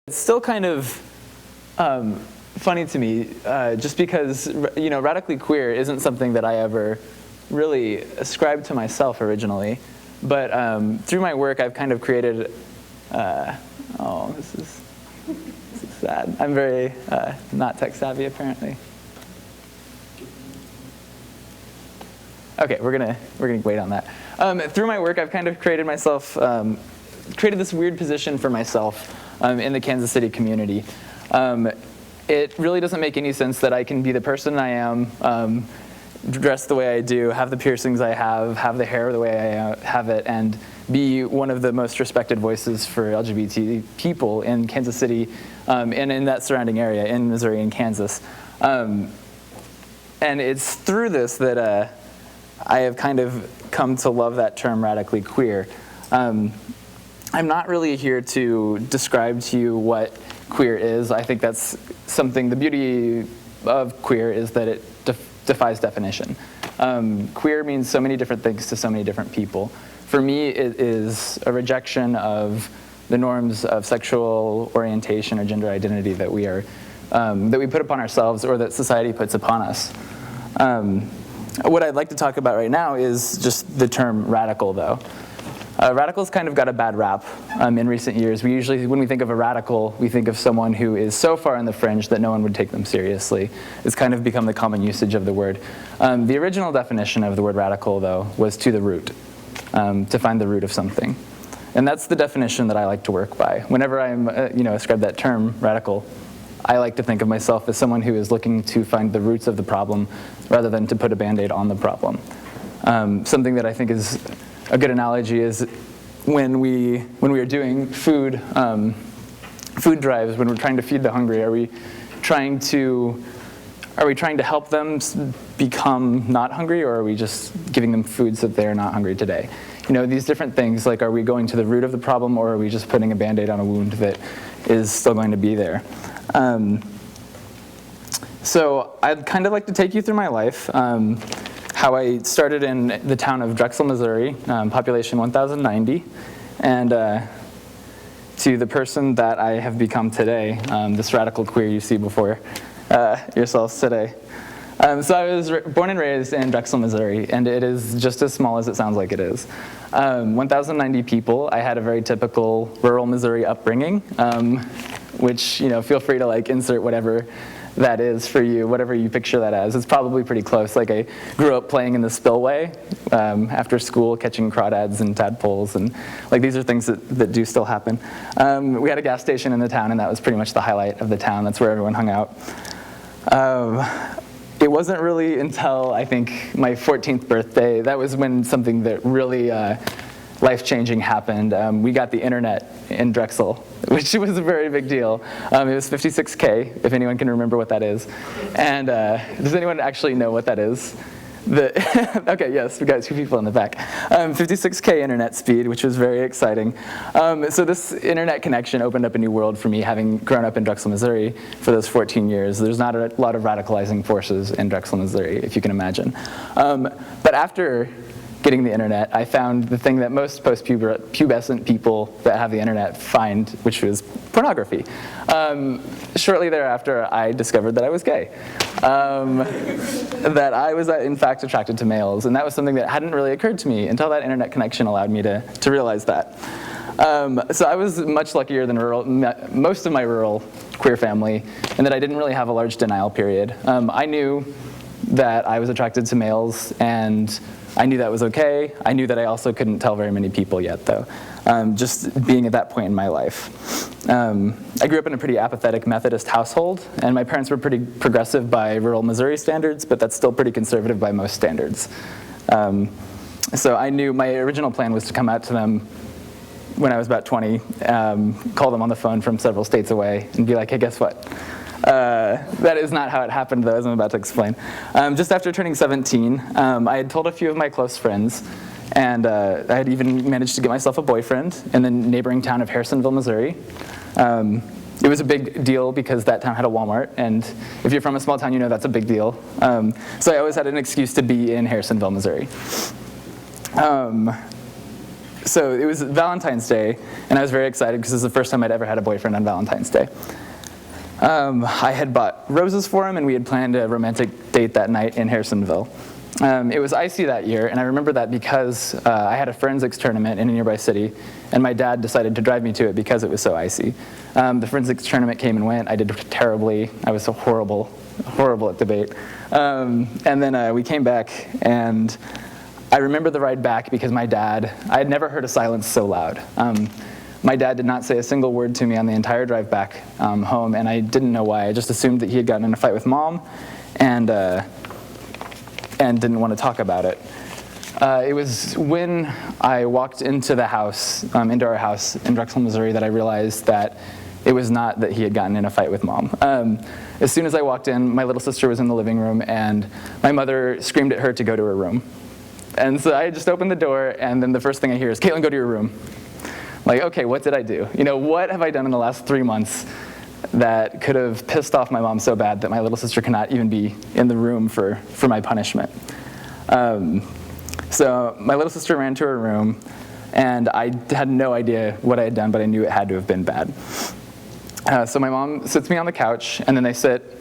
It's still kind of funny to me, just because radically queer isn't something that I ever really ascribed to myself originally, but through my work I've kind of created. This is sad. I'm very not tech savvy apparently. Okay, we're gonna wait on that. Through my work, I've kind of created this weird position for myself in the Kansas City community. It really doesn't make any sense that I can be the person I am, dress the way I do, have the piercings I have the hair the way I have it, and be one of the most respected voices for LGBT people in Kansas City and in that surrounding area, in Missouri and Kansas. And it's through this that I have kind of come to love that term radically queer. I'm not really here to describe to you what queer is. I think that's something, the beauty of queer is that it defies definition. Queer means so many different things to so many different people. For me, it is a rejection of the norms of sexual orientation or gender identity that we put upon ourselves or that society puts upon us. What I'd like to talk about right now is just the term radical, though. Radical's kind of got a bad rap in recent years. We usually, when we think of a radical, we think of someone who is so far on the fringe that no one would take them seriously. It's kind of become the common usage of the word. The original definition of the word radical, though, was to the root, to find the root of something. And that's the definition that I like to work by. Whenever I'm, ascribe that term, radical, I like to think of myself as someone who is looking to find the roots of the problem rather than to put a Band-Aid on the problem. Something that I think is a good analogy is when we are doing food drives, when we're trying to feed the hungry, are we trying to help them become not hungry, or are we just giving them food so that they're not hungry today? These different things, like, are we going to the root of the problem, or are we just putting a Band-Aid on a wound that is still going to be there? So I'd kind of like to take you through my life, how I started in the town of Drexel, Missouri, population 1,090, and to the person that I have become today, this radical queer you see before yourselves today. So I was born and raised in Drexel, Missouri, and it is just as small as it sounds like it is. 1,090 people. I had a very typical rural Missouri upbringing, which, feel free to insert whatever that is for you, whatever you picture that as. It's probably pretty close. Like, I grew up playing in the spillway after school, catching crawdads and tadpoles, and these are things that do still happen. We had a gas station in the town, and that was pretty much the highlight of the town. That's where everyone hung out. It wasn't really until, I think, my 14th birthday, that was when something that really life-changing happened. We got the internet in Drexel, which was a very big deal. It was 56K, if anyone can remember what that is. And does anyone actually know what that is? Okay, yes, we got two people in the back. 56K internet speed, which was very exciting. So this internet connection opened up a new world for me, having grown up in Drexel, Missouri for those 14 years. There's not a lot of radicalizing forces in Drexel, Missouri, if you can imagine. But after getting the internet, I found the thing that most post-pubescent people that have the internet find, which was pornography. Shortly thereafter, I discovered that I was gay. That I was, in fact, attracted to males, and that was something that hadn't really occurred to me until that internet connection allowed me to realize that. So I was much luckier than most of my rural queer family, in that I didn't really have a large denial period. I knew that I was attracted to males, and I knew that was okay. I knew that I also couldn't tell very many people yet, though, just being at that point in my life. I grew up in a pretty apathetic Methodist household, and my parents were pretty progressive by rural Missouri standards, but that's still pretty conservative by most standards. So I knew my original plan was to come out to them when I was about 20, call them on the phone from several states away, and be like, hey, guess what? That is not how it happened, though, as I'm about to explain. Just after turning 17, I had told a few of my close friends, and I had even managed to get myself a boyfriend in the neighboring town of Harrisonville, Missouri. It was a big deal because that town had a Walmart, and if you're from a small town, you know that's a big deal. So I always had an excuse to be in Harrisonville, Missouri. So it was Valentine's Day, and I was very excited because this is the first time I'd ever had a boyfriend on Valentine's Day. I had bought roses for him, and we had planned a romantic date that night in Harrisonville. It was icy that year, and I remember that because I had a forensics tournament in a nearby city, and my dad decided to drive me to it because it was so icy. The forensics tournament came and went. I did terribly. I was so horrible at debate. And then we came back, and I remember the ride back because I had never heard a silence so loud. My dad did not say a single word to me on the entire drive back home, and I didn't know why. I just assumed that he had gotten in a fight with Mom, and didn't want to talk about it. It was when I walked into the house, into our house in Drexel, Missouri, that I realized that it was not that he had gotten in a fight with Mom. As soon as I walked in, my little sister was in the living room, and my mother screamed at her to go to her room. And so I just opened the door, and then the first thing I hear is, "Caitlin, go to your room." Like, okay, what did I do? What have I done in the last 3 months that could have pissed off my mom so bad that my little sister cannot even be in the room for my punishment? So my little sister ran to her room, and I had no idea what I had done, but I knew it had to have been bad. So my mom sits me on the couch, and then they sit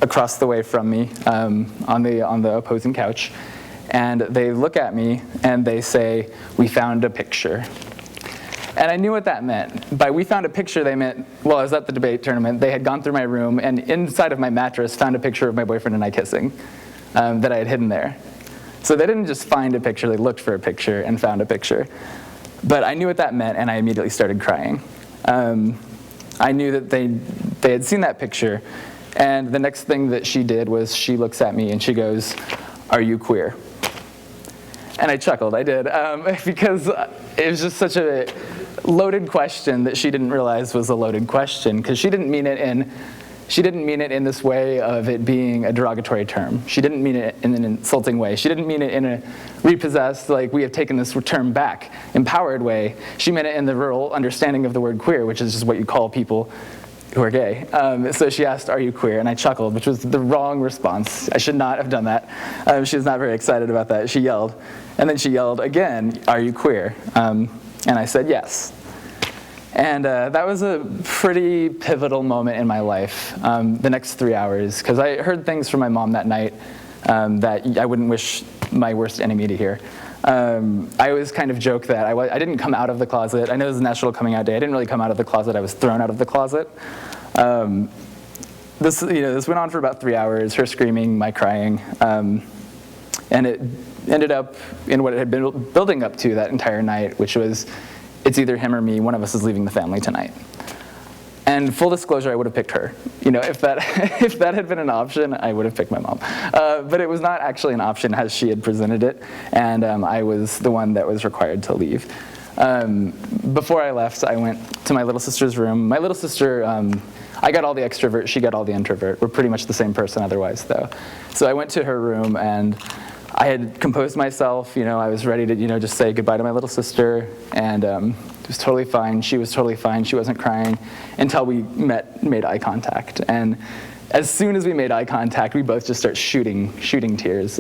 across the way from me on the opposing couch, and they look at me, and they say, "We found a picture." And I knew what that meant. By "we found a picture," they meant, well, I was at the debate tournament, they had gone through my room, and inside of my mattress found a picture of my boyfriend and I kissing that I had hidden there. So they didn't just find a picture, they looked for a picture and found a picture. But I knew what that meant, and I immediately started crying. I knew that they had seen that picture, and the next thing that she did was she looks at me and she goes, "Are you queer?" And I chuckled, I did, because it was just such a loaded question that she didn't realize was a loaded question, because she didn't mean it in this way of it being a derogatory term. She didn't mean it in an insulting way. She didn't mean it in a repossessed, like we have taken this term back, empowered way. She meant it in the rural understanding of the word queer, which is just what you call people who are gay. So she asked, "Are you queer?" And I chuckled, which was the wrong response. I should not have done that. She was not very excited about that. She yelled. And then she yelled again, "Are you queer?" And I said yes. And that was a pretty pivotal moment in my life, the next 3 hours, because I heard things from my mom that night that I wouldn't wish my worst enemy to hear. I always kind of joke that I didn't come out of the closet. I know this is National Coming Out Day. I didn't really come out of the closet. I was thrown out of the closet. This went on for about 3 hours, her screaming, my crying, and it ended up in what it had been building up to that entire night, which was, it's either him or me. One of us is leaving the family tonight. And full disclosure, I would have picked her. If that had been an option, I would have picked my mom. But it was not actually an option as she had presented it, and I was the one that was required to leave. Before I left, I went to my little sister's room. My little sister, I got all the extrovert, she got all the introvert. We're pretty much the same person otherwise, though. So I went to her room, and I had composed myself. I was ready to, just say goodbye to my little sister, and it was totally fine. She was totally fine. She wasn't crying until we made eye contact. And as soon as we made eye contact, we both just start shooting tears.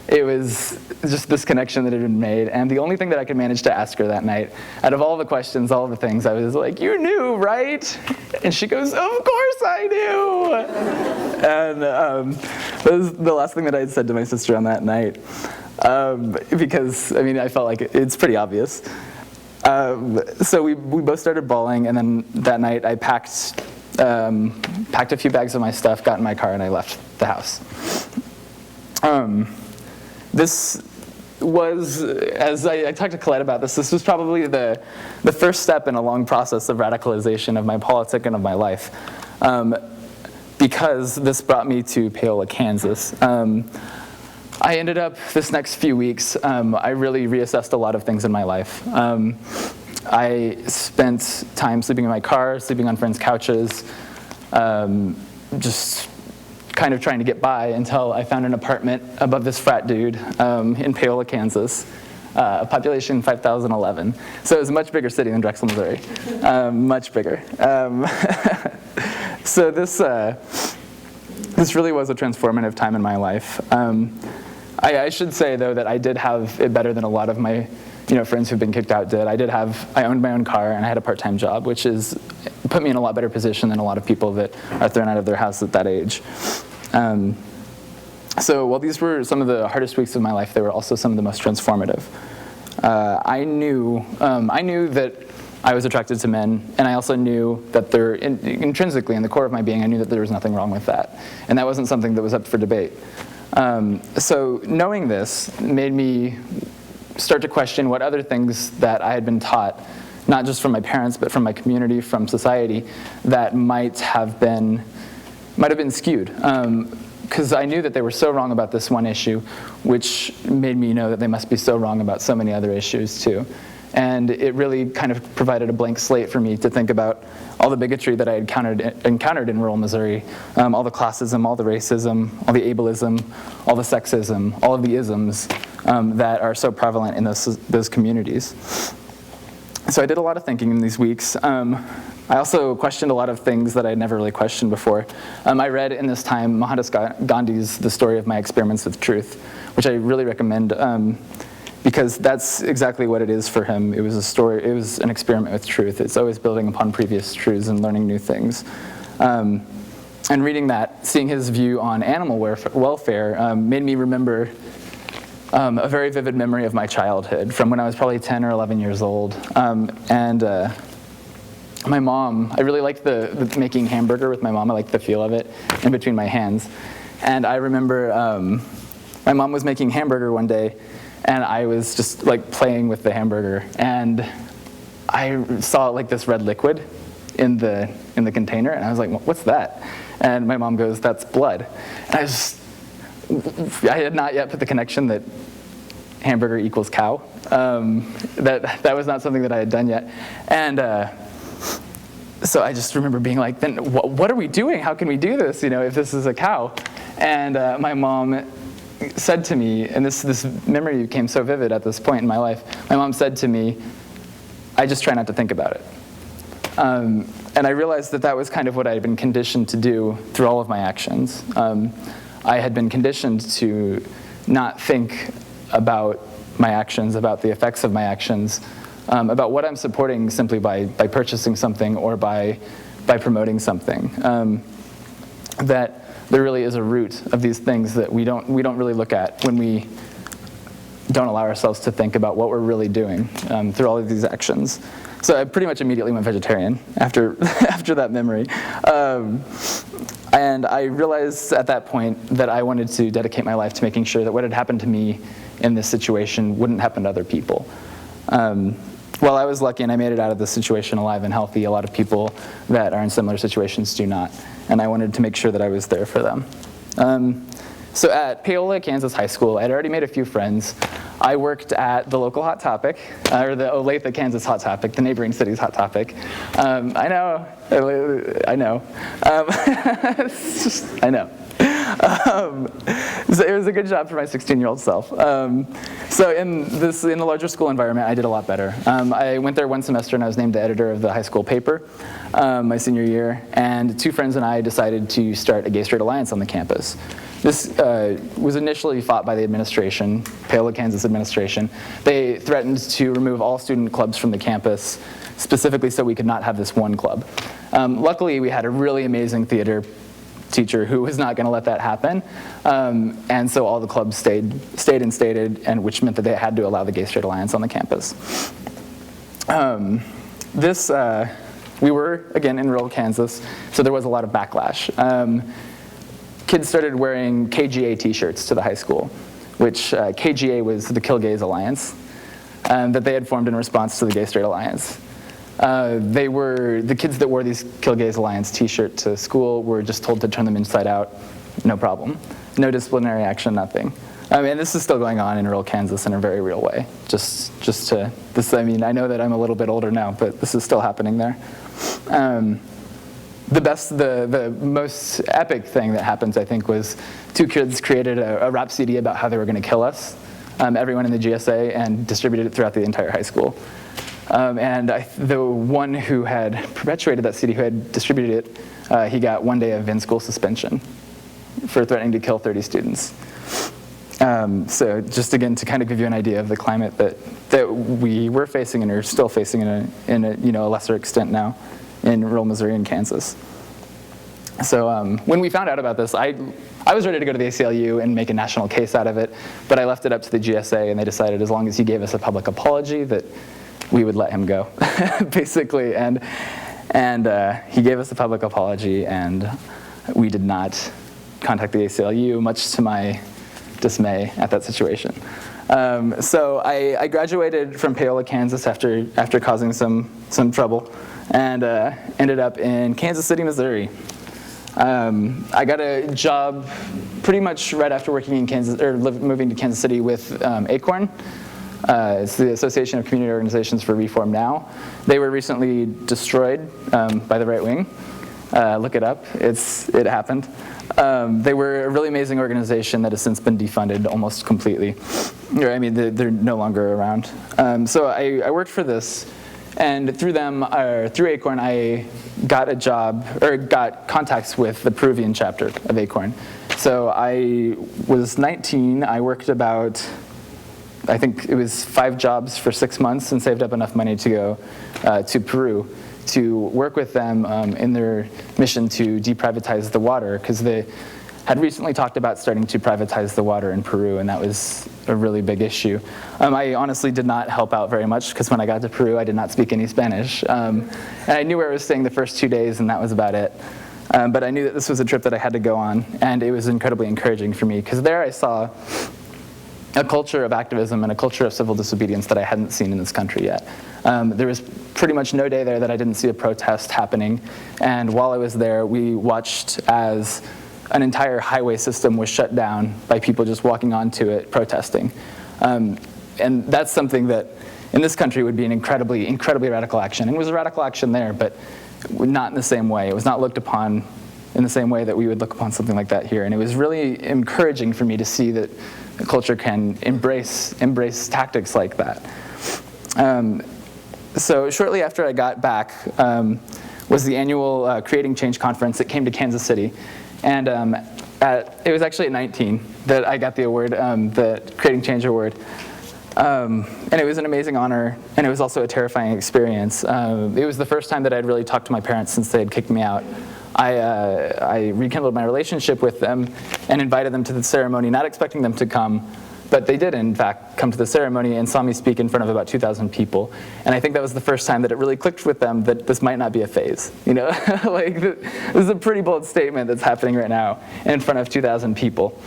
It was just this connection that had been made. And the only thing that I could manage to ask her that night, out of all the questions, all the things, I was like, "You knew, right?" And she goes, "Of course I knew." And that was the last thing that I had said to my sister on that night. Because, I felt like it's pretty obvious. So we both started bawling, and then that night I packed a few bags of my stuff, got in my car, and I left the house. This was, as I talked to Colette about this was probably the first step in a long process of radicalization of my politics and of my life, because this brought me to Paola, Kansas. I ended up, this next few weeks, I really reassessed a lot of things in my life. I spent time sleeping in my car, sleeping on friends' couches, just kind of trying to get by until I found an apartment above this frat dude in Paola, Kansas, population 5,011. So it was a much bigger city than Drexel, Missouri, much bigger. So this really was a transformative time in my life. I should say, though, that I did have it better than a lot of my friends who've been kicked out did. I owned my own car, and I had a part-time job, which put me in a lot better position than a lot of people that are thrown out of their house at that age. So while these were some of the hardest weeks of my life, they were also some of the most transformative. I knew that I was attracted to men, and I also knew that intrinsically, in the core of my being, I knew that there was nothing wrong with that. And that wasn't something that was up for debate. So knowing this made me start to question what other things that I had been taught, not just from my parents, but from my community, from society, that might have been skewed. Because I knew that they were so wrong about this one issue, which made me know that they must be so wrong about so many other issues too. And it really kind of provided a blank slate for me to think about all the bigotry that I had encountered in rural Missouri, all the classism, all the racism, all the ableism, all the sexism, all of the isms that are so prevalent in those communities. So I did a lot of thinking in these weeks. I also questioned a lot of things that I had never really questioned before. I read in this time Mahatma Gandhi's The Story of My Experiments with Truth, which I really recommend because that's exactly what it is for him. It was a story, it was an experiment with truth. It's always building upon previous truths and learning new things. And reading that, seeing his view on animal welfare made me remember a very vivid memory of my childhood from when I was probably 10 or 11 years old. My mom, I really liked the making hamburger with my mom. I liked the feel of it in between my hands. And I remember my mom was making hamburger one day, and I was just like playing with the hamburger, and I saw like this red liquid in the container, and I was like, what's that? And my mom goes, that's blood. And I had not yet put the connection that hamburger equals cow. That was not something that I had done yet. And so I just remember being like, then what are we doing? How can we do this, if this is a cow? And my mom said to me, and this memory became so vivid at this point in my life, my mom said to me, I just try not to think about it. And I realized that was kind of what I had been conditioned to do through all of my actions. I had been conditioned to not think about my actions, about the effects of my actions, about what I'm supporting simply by purchasing something or by promoting something. That there really is a root of these things that we don't really look at when we don't allow ourselves to think about what we're really doing through all of these actions. So I pretty much immediately went vegetarian after that memory. And I realized at that point that I wanted to dedicate my life to making sure that what had happened to me in this situation wouldn't happen to other people. While I was lucky and I made it out of this situation alive and healthy, a lot of people that are in similar situations do not. And I wanted to make sure that I was there for them. So at Paola, Kansas High School, I'd already made a few friends. I worked at the local Hot Topic, or the Olathe, Kansas Hot Topic, the neighboring city's Hot Topic. I know. I know. So it was a good job for my 16-year-old self. So in the larger school environment, I did a lot better. I went there one semester, and I was named the editor of the high school paper my senior year. And two friends and I decided to start a gay-straight alliance on the campus. This was initially fought by the administration, Paola, Kansas administration. They threatened to remove all student clubs from the campus, specifically so we could not have this one club. Luckily, we had a really amazing theater teacher who was not going to let that happen, and so all the clubs stayed and stated, and which meant that they had to allow the Gay-Straight Alliance on the campus. We were, again, in rural Kansas, so there was a lot of backlash. Kids started wearing KGA t-shirts to the high school, which KGA was the Kill Gays Alliance, that they had formed in response to the Gay-Straight Alliance. The kids that wore these Kill Gays Alliance t-shirt to school were just told to turn them inside out, no problem. No disciplinary action, nothing. And this is still going on in rural Kansas in a very real way. I know that I'm a little bit older now, but this is still happening there. The most epic thing that happened, I think, was two kids created a rap CD about how they were going to kill us, everyone in the GSA, and distributed it throughout the entire high school. The one who had perpetuated that CD, who had distributed it, he got 1 day of in-school suspension for threatening to kill 30 students. So just again to kind of give you an idea of the climate that we were facing and are still facing in a lesser extent now in rural Missouri and Kansas. So when we found out about this, I was ready to go to the ACLU and make a national case out of it, but I left it up to the GSA, and they decided as long as he gave us a public apology that we would let him go, basically. And he gave us a public apology, and we did not contact the ACLU, much to my dismay at that situation. So I graduated from Paola, Kansas after causing some trouble, and ended up in Kansas City, Missouri. I got a job pretty much right after working in Kansas, or moving to Kansas City with ACORN. It's the Association of Community Organizations for Reform Now. They were recently destroyed by the right wing. Look it up. It happened. They were a really amazing organization that has since been defunded almost completely. I mean, they're no longer around. So I worked for this, and through them, through ACORN, I got a job, or got contacts with the Peruvian chapter of ACORN. So I was 19. I worked about, I think it was 5 jobs for 6 months, and saved up enough money to go to Peru to work with them in their mission to deprivatize the water, because they had recently talked about starting to privatize the water in Peru, and that was a really big issue. I honestly did not help out very much, because when I got to Peru, I did not speak any Spanish. And I knew where I was staying the first 2 days, and that was about it. But I knew that this was a trip that I had to go on, and it was incredibly encouraging for me, because there I saw a culture of activism and a culture of civil disobedience that I hadn't seen in this country yet. There was pretty much no day there that I didn't see a protest happening, and while I was there, we watched as an entire highway system was shut down by people just walking onto it protesting. And that's something that in this country would be an incredibly, incredibly radical action. And it was a radical action there, but not in the same way. It was not looked upon in the same way that we would look upon something like that here. And it was really encouraging for me to see that the culture can embrace tactics like that. So shortly after I got back was the annual Creating Change conference that came to Kansas City. And it was actually at 19 that I got the award, the Creating Change Award. And it was an amazing honor, and it was also a terrifying experience. It was the first time that I'd really talked to my parents since they had kicked me out. I rekindled my relationship with them and invited them to the ceremony, not expecting them to come, but they did in fact come to the ceremony and saw me speak in front of about 2,000 people. And I think that was the first time that it really clicked with them that this might not be a phase. You know, like this is a pretty bold statement that's happening right now in front of 2,000 people.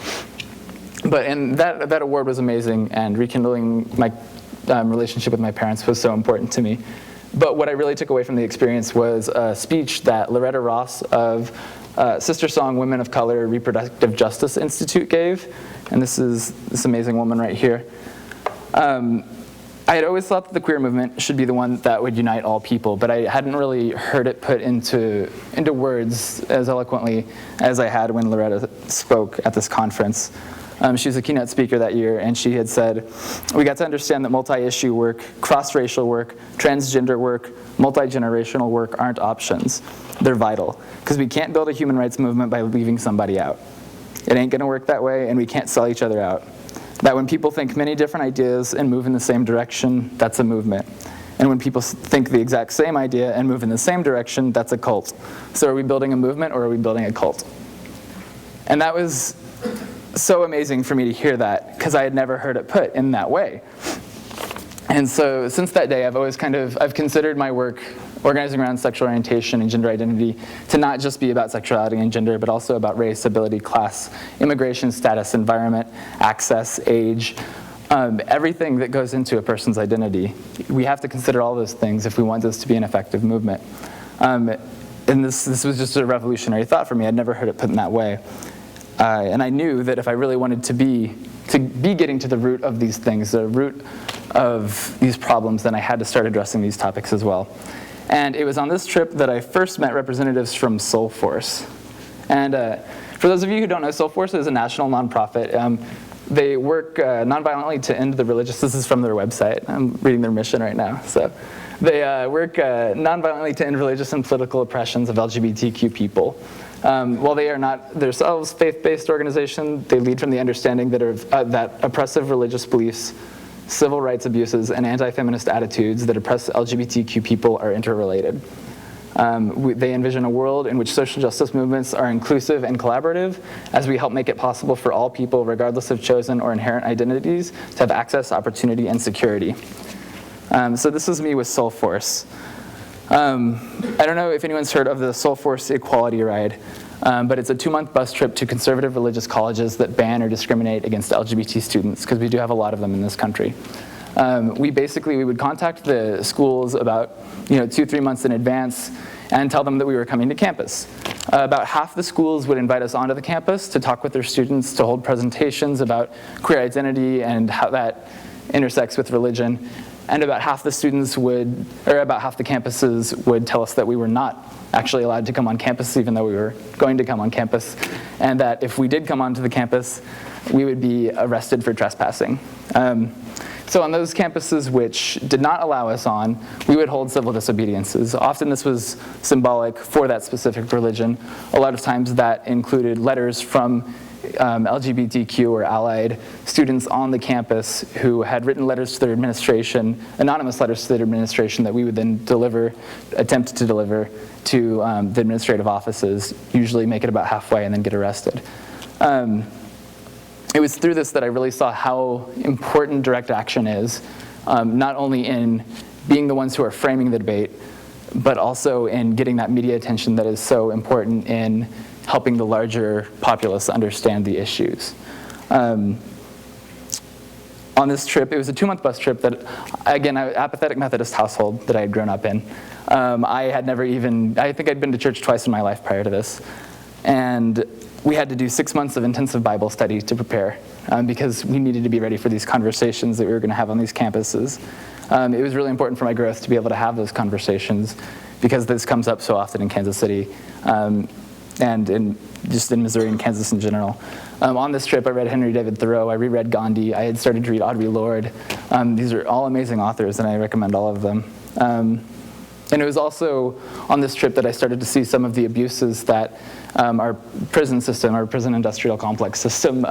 And that award was amazing, and rekindling my relationship with my parents was so important to me. But what I really took away from the experience was a speech that Loretta Ross of Sister Song Women of Color Reproductive Justice Institute gave. And this is this amazing woman right here. I had always thought that the queer movement should be the one that would unite all people, but I hadn't really heard it put into words as eloquently as I had when Loretta spoke at this conference. She was a keynote speaker that year, and she had said, "We got to understand that multi-issue work, cross-racial work, transgender work, multi-generational work aren't options. They're vital, because we can't build a human rights movement by leaving somebody out. It ain't gonna work that way, and we can't sell each other out. That when people think many different ideas and move in the same direction, that's a movement. And when people think the exact same idea and move in the same direction, that's a cult. So are we building a movement, or are we building a cult?" And that was so amazing for me to hear that, because I had never heard it put in that way. And so since that day, I've considered my work organizing around sexual orientation and gender identity to not just be about sexuality and gender, but also about race, ability, class, immigration status, environment, access, age, everything that goes into a person's identity. We have to consider all those things if we want this to be an effective movement. And this was just a revolutionary thought for me. I'd never heard it put in that way. And I knew that if I really wanted to be getting to the root of these things, the root of these problems, then I had to start addressing these topics as well. And it was on this trip that I first met representatives from Soul Force. And for those of you who don't know, Soul Force is a national nonprofit. They work nonviolently to end the religious. This is from their website. I'm reading their mission right now. So They work nonviolently to end religious and political oppressions of LGBTQ people. While they are not themselves faith-based organization, they lead from the understanding that oppressive religious beliefs, civil rights abuses, and anti-feminist attitudes that oppress LGBTQ people are interrelated. They envision a world in which social justice movements are inclusive and collaborative as we help make it possible for all people, regardless of chosen or inherent identities, to have access, opportunity, and security. So this is me with Soul Force. I don't know if anyone's heard of the Soul Force Equality Ride, but it's a 2-month bus trip to conservative religious colleges that ban or discriminate against LGBT students, because we do have a lot of them in this country. We would contact the schools about 2-3 months in advance and tell them that we were coming to campus. About half the schools would invite us onto the campus to talk with their students, to hold presentations about queer identity and how that intersects with religion. And about half the campuses would tell us that we were not actually allowed to come on campus, even though we were going to come on campus, and that if we did come onto the campus, we would be arrested for trespassing. So on those campuses which did not allow us on, we would hold civil disobediences. Often this was symbolic for that specific religion. A lot of times that included letters from LGBTQ or allied students on the campus who had written letters to their administration, anonymous letters to their administration that we would then attempt to deliver to the administrative offices, usually make it about halfway and then get arrested. It was through this that I really saw how important direct action is, not only in being the ones who are framing the debate, but also in getting that media attention that is so important in helping the larger populace understand the issues. On this trip, it was a 2-month bus trip that, again, an apathetic Methodist household that I had grown up in. I think I'd been to church twice in my life prior to this. And we had to do 6 months of intensive Bible study to prepare because we needed to be ready for these conversations that we were going to have on these campuses. It was really important for my growth to be able to have those conversations because this comes up so often in Kansas City and just in Missouri and Kansas in general. On this trip, I read Henry David Thoreau, I reread Gandhi, I had started to read Audre Lorde. These are all amazing authors, and I recommend all of them. And it was also on this trip that I started to see some of the abuses that our prison system, our prison industrial complex system,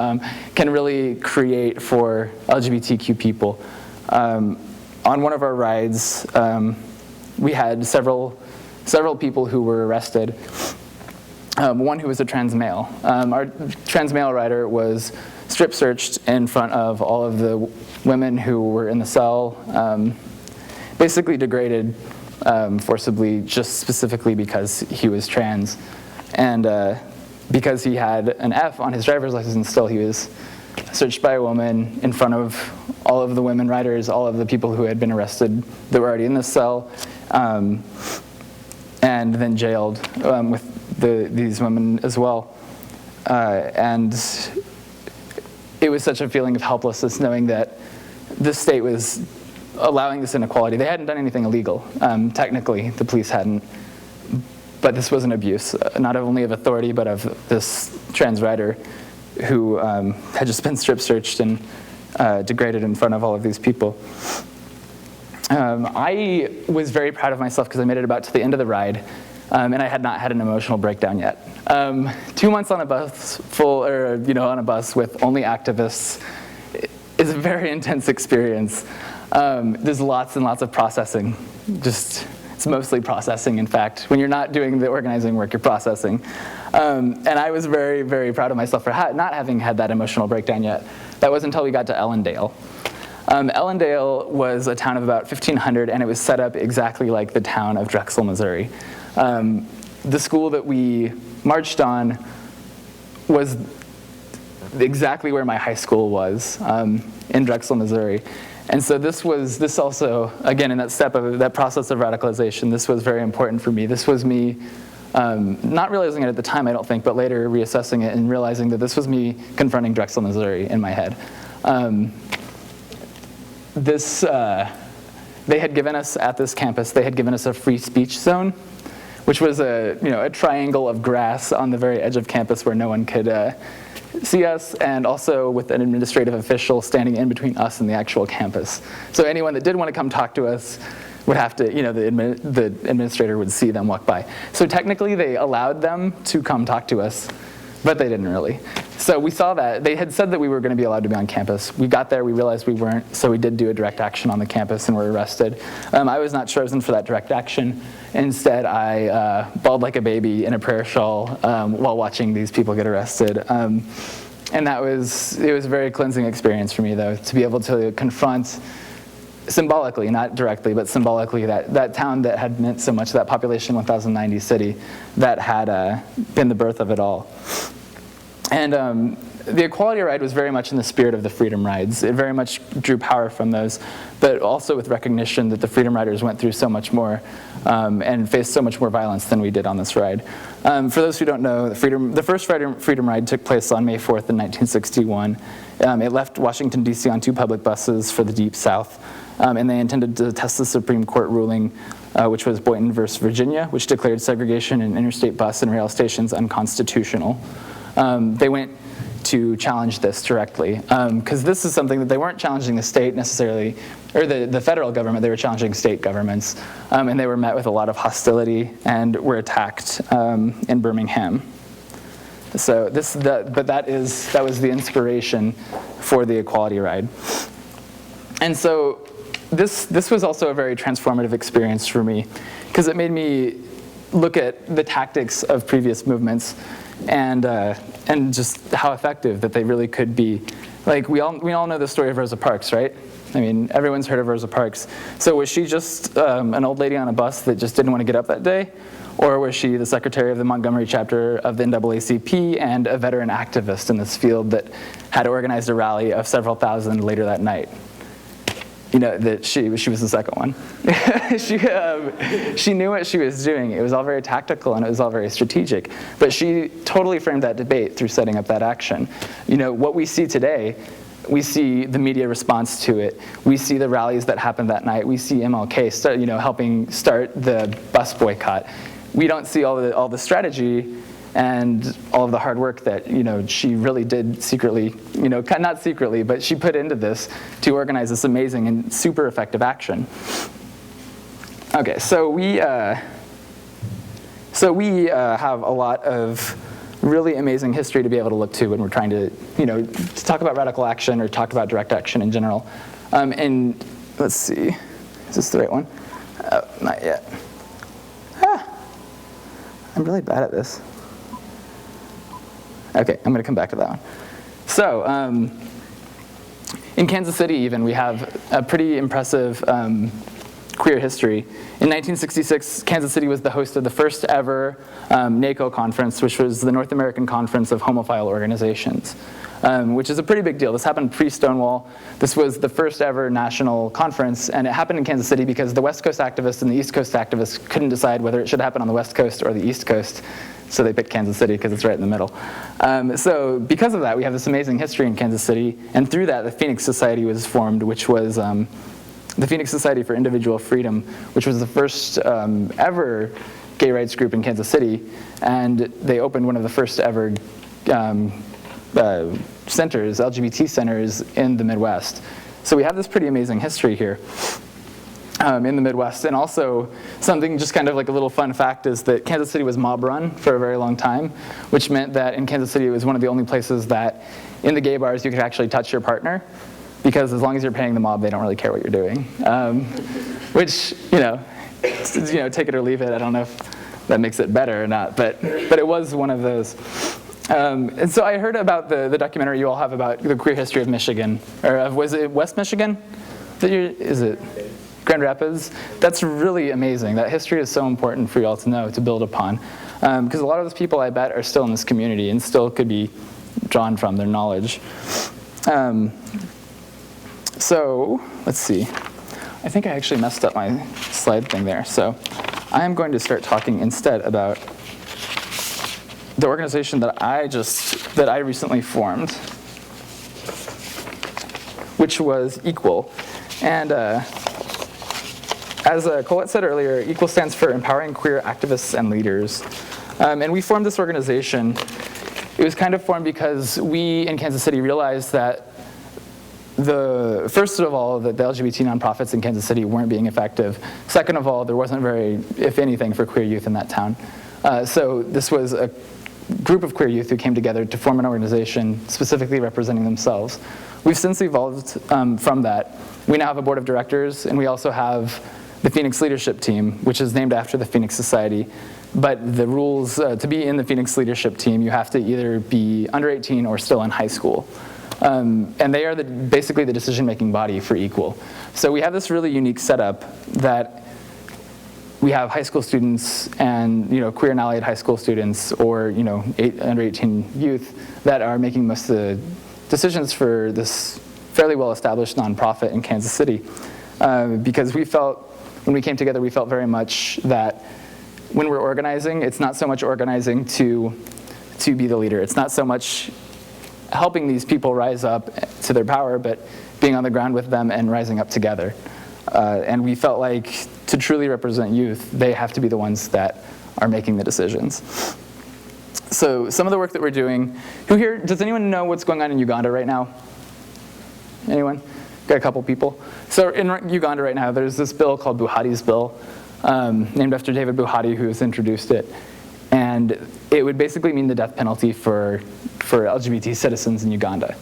can really create for LGBTQ people. On one of our rides, we had several people who were arrested. One who was a trans male. Our trans male rider was strip searched in front of all of the women who were in the cell, basically degraded forcibly, just specifically because he was trans. And because he had an F on his driver's license still, he was searched by a woman in front of all of the women riders, all of the people who had been arrested that were already in the cell, and then jailed with these women as well. And it was such a feeling of helplessness knowing that the state was allowing this inequality. They hadn't done anything illegal. Technically, the police hadn't. But this was an abuse, not only of authority, but of this trans rider who had just been strip searched and degraded in front of all of these people. I was very proud of myself because I made it about to the end of the ride, and I had not had an emotional breakdown yet. 2 months on a bus on a bus with only activists is a very intense experience. There's lots and lots of processing. It's mostly processing, in fact. When you're not doing the organizing work, you're processing. And I was very, very proud of myself for not having had that emotional breakdown yet. That was until we got to Ellendale. Ellendale was a town of about 1,500, and it was set up exactly like the town of Drexel, Missouri. The school that we marched on was exactly where my high school was, in Drexel, Missouri. And so this also, again, in that step of that process of radicalization, this was very important for me. This was me not realizing it at the time, I don't think, but later reassessing it and realizing that this was me confronting Drexel, Missouri in my head. They had given us, at this campus, they had given us a free speech zone, which was a triangle of grass on the very edge of campus where no one could see us, and also with an administrative official standing in between us and the actual campus. So anyone that did want to come talk to us would have to, the administrator would see them walk by. So technically they allowed them to come talk to us, but they didn't really. So we saw that. They had said that we were going to be allowed to be on campus. We got there, we realized we weren't, so we did do a direct action on the campus and were arrested. I was not chosen for that direct action. Instead, I bawled like a baby in a prayer shawl while watching these people get arrested. And it was a very cleansing experience for me, though, to be able to confront symbolically, not directly, but symbolically, that town that had meant so much, that population 1,090 city that had been the birth of it all. And the Equality Ride was very much in the spirit of the Freedom Rides. It very much drew power from those, but also with recognition that the Freedom Riders went through so much more and faced so much more violence than we did on this ride. For those who don't know, the first Freedom Ride took place on May 4th in 1961. It left Washington, D.C. on 2 public buses for the Deep South, and they intended to test the Supreme Court ruling, which was Boynton versus Virginia, which declared segregation in interstate bus and rail stations unconstitutional. They went to challenge this directly, because this is something that they weren't challenging the state necessarily, or the federal government, they were challenging state governments, and they were met with a lot of hostility and were attacked in Birmingham. So that was the inspiration for the Equality Ride. And so this was also a very transformative experience for me, because it made me look at the tactics of previous movements and just how effective that they really could be. Like we all know the story of Rosa Parks, right? I mean, everyone's heard of Rosa Parks. So was she just an old lady on a bus that just didn't want to get up that day? Or was she the secretary of the Montgomery chapter of the NAACP and a veteran activist in this field that had organized a rally of several thousand later that night? That she was the second one. She knew what she was doing. It was all very tactical and it was all very strategic. But she totally framed that debate through setting up that action. What we see today, we see the media response to it. We see the rallies that happened that night. We see MLK helping start the bus boycott. We don't see all the strategy and all of the hard work that she really did secretly, not secretly, but she put into this to organize this amazing and super effective action. Okay, so we have a lot of really amazing history to be able to look to when we're trying to talk about radical action or talk about direct action in general. And let's see, is this the right one? Oh, not yet. I'm really bad at this. Okay, I'm going to come back to that one. So, in Kansas City even, we have a pretty impressive queer history. In 1966, Kansas City was the host of the first ever NACO conference, which was the North American Conference of Homophile Organizations, which is a pretty big deal. This happened pre-Stonewall. This was the first ever national conference, and it happened in Kansas City because the West Coast activists and the East Coast activists couldn't decide whether it should happen on the West Coast or the East Coast. So they picked Kansas City because it's right in the middle. So because of that, we have this amazing history in Kansas City, and through that, the Phoenix Society was formed, which was the Phoenix Society for Individual Freedom, which was the first ever gay rights group in Kansas City, and they opened one of the first ever centers, LGBT centers in the Midwest. So we have this pretty amazing history here. In the Midwest. And also, something just kind of like a little fun fact is that Kansas City was mob run for a very long time, which meant that in Kansas City it was one of the only places that in the gay bars you could actually touch your partner, because as long as you're paying the mob, they don't really care what you're doing. Which, take it or leave it. I don't know if that makes it better or not, but it was one of those. And so I heard about the documentary you all have about the queer history of Michigan, or was it West Michigan? Is it? Grand Rapids. That's really amazing. That history is so important for you all to know, to build upon. Because a lot of those people, I bet, are still in this community and still could be drawn from their knowledge. So, let's see. I think I actually messed up my slide thing there. So, I am going to start talking instead about the organization that I recently formed, which was Equal. And as Colette said earlier, EQUAL stands for Empowering Queer Activists and Leaders. And we formed this organization. It was kind of formed because we in Kansas City realized that first of all, that the LGBT nonprofits in Kansas City weren't being effective. Second of all, there wasn't very, if anything, for queer youth in that town. So this was a group of queer youth who came together to form an organization specifically representing themselves. We've since evolved from that. We now have a board of directors, and we also have the Phoenix Leadership Team, which is named after the Phoenix Society. But the rules, to be in the Phoenix Leadership Team, you have to either be under 18 or still in high school. And they are basically the decision-making body for EQUAL. So we have this really unique setup that we have high school students and queer and allied high school students, or under 18 youth that are making most of the decisions for this fairly well-established nonprofit in Kansas City. Because we felt, when we came together, we felt very much that when we're organizing, it's not so much organizing to be the leader. It's not so much helping these people rise up to their power, but being on the ground with them and rising up together. And we felt like to truly represent youth, they have to be the ones that are making the decisions. So some of the work that we're doing, does anyone know what's going on in Uganda right now? Anyone? Got a couple people. So in Uganda right now, there's this bill called Buhari's bill, named after David Buhari, who has introduced it. And it would basically mean the death penalty for LGBT citizens in Uganda.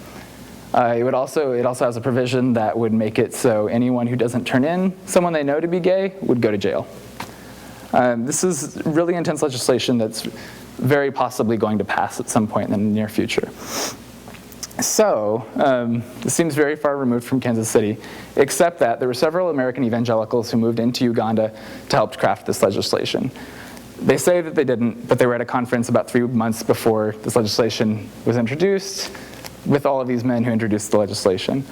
It also has a provision that would make it so anyone who doesn't turn in someone they know to be gay would go to jail. This is really intense legislation that's very possibly going to pass at some point in the near future. So, this seems very far removed from Kansas City, except that there were several American evangelicals who moved into Uganda to help craft this legislation. They say that they didn't, but they were at a conference about 3 months before this legislation was introduced with all of these men who introduced the legislation,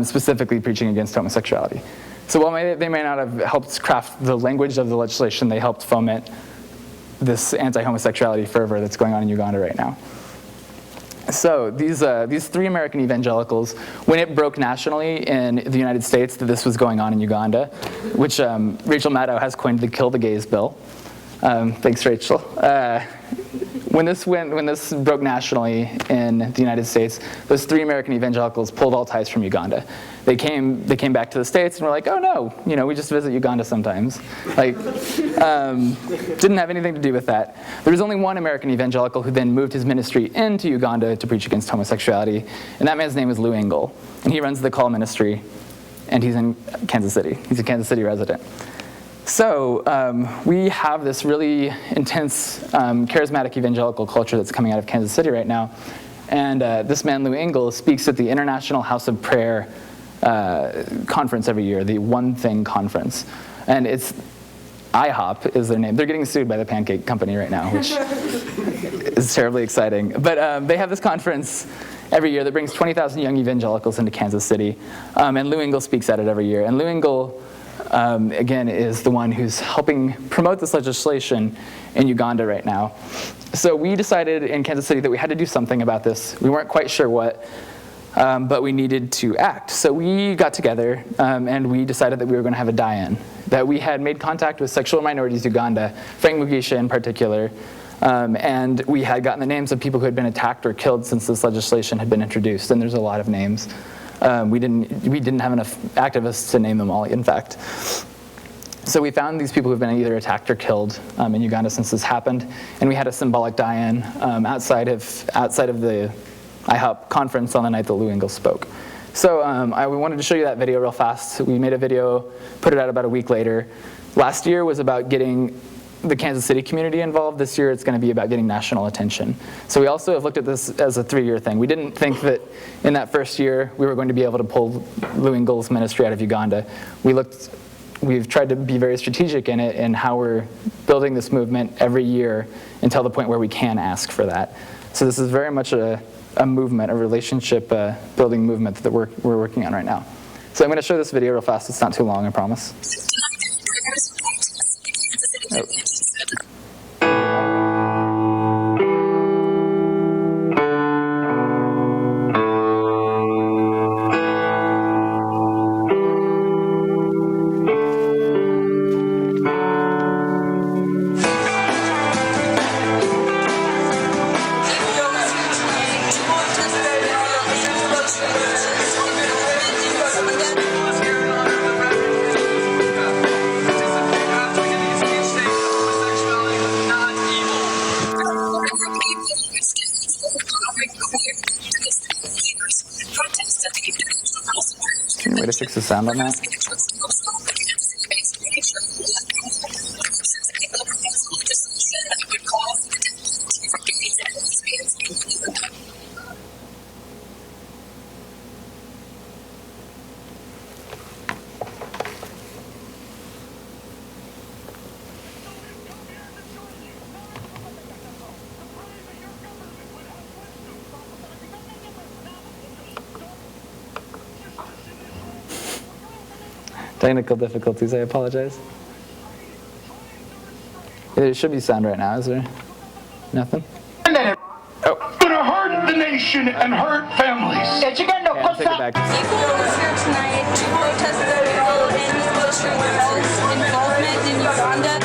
specifically preaching against homosexuality. So while they may not have helped craft the language of the legislation, they helped foment this anti-homosexuality fervor that's going on in Uganda right now. So these 3 American evangelicals, when it broke nationally in the United States that this was going on in Uganda, which Rachel Maddow has coined the Kill the Gays bill. Thanks, Rachel. When this broke nationally in the United States, those 3 American evangelicals pulled all ties from Uganda. They came back to the States and were like, oh no, we just visit Uganda sometimes. Like, didn't have anything to do with that. There was only one American evangelical who then moved his ministry into Uganda to preach against homosexuality, and that man's name is Lou Engle, and he runs the Call Ministry, and he's in Kansas City. He's a Kansas City resident. So we have this really intense, charismatic evangelical culture that's coming out of Kansas City right now. And this man, Lou Engle, speaks at the International House of Prayer conference every year, the One Thing Conference. And it's IHOP is their name. They're getting sued by the Pancake Company right now, which is terribly exciting. But they have this conference every year that brings 20,000 young evangelicals into Kansas City. And Lou Engle speaks at it every year. And Lou Engle, again, is the one who's helping promote this legislation in Uganda right now. So we decided in Kansas City that we had to do something about this. We weren't quite sure what, but we needed to act. So we got together and we decided that we were going to have a die-in, that we had made contact with Sexual Minorities Uganda, Frank Mugisha in particular, and we had gotten the names of people who had been attacked or killed since this legislation had been introduced, and there's a lot of names. We didn't have enough activists to name them all, in fact. So we found these people who've been either attacked or killed in Uganda since this happened, and we had a symbolic die-in outside of the IHOP conference on the night that Lou Engle spoke. So we wanted to show you that video real fast. We made a video, put it out about a week later. Last year was about getting the Kansas City community involved. This year it's going to be about getting national attention. So we also have looked at this as a 3-year thing. We didn't think that in that first year we were going to be able to pull Lou Engle's ministry out of Uganda. We've tried to be very strategic in it and how we're building this movement every year until the point where we can ask for that. So this is very much a movement, a relationship building movement that we're working on right now. So I'm going to show this video real fast. It's not too long, I promise. Oh. to fix the sound on that? Technical difficulties, I apologize. There should be sound right now, is there? Nothing? Oh. It's going to hurt the nation and hurt families. Okay, I'll take it back. People was here tonight to protest the illegal and military results involvement in Uganda.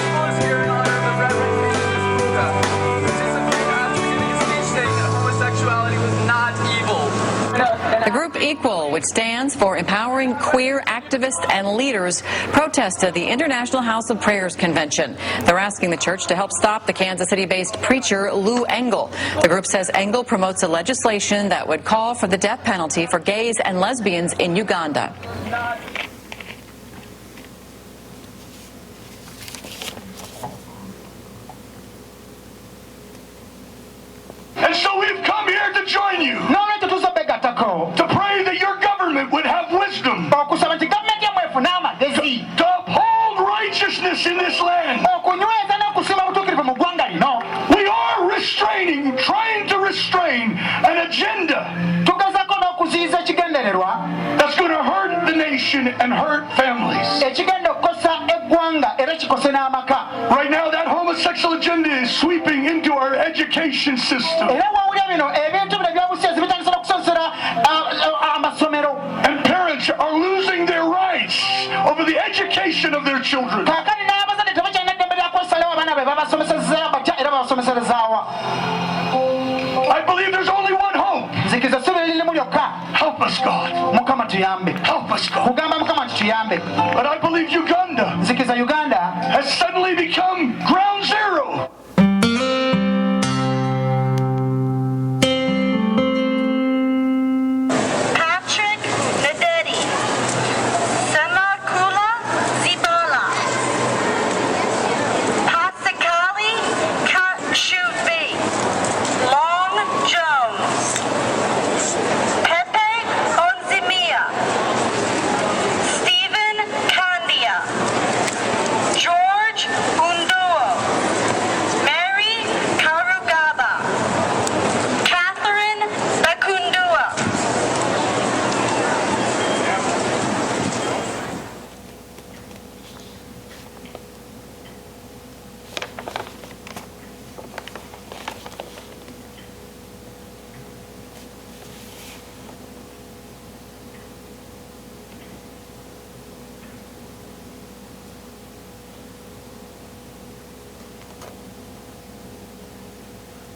The group Equal, which stands for Empowering Queer Activists and Leaders, protested the International House of Prayers Convention. They're asking the church to help stop the Kansas City-based preacher Lou Engle. The group says Engle promotes a legislation that would call for the death penalty for gays and lesbians in Uganda. And so we've come here to join you. To pray that your government would have wisdom. To uphold righteousness in this land. We are restraining, trying to restrain an agenda that's going to hurt the nation and hurt families. Right now, that homosexual agenda is sweeping into our education system. And parents are losing their rights over the education of their children. I believe there's only one hope. Help us, God. Help us, God. But I believe Uganda has suddenly become ground zero.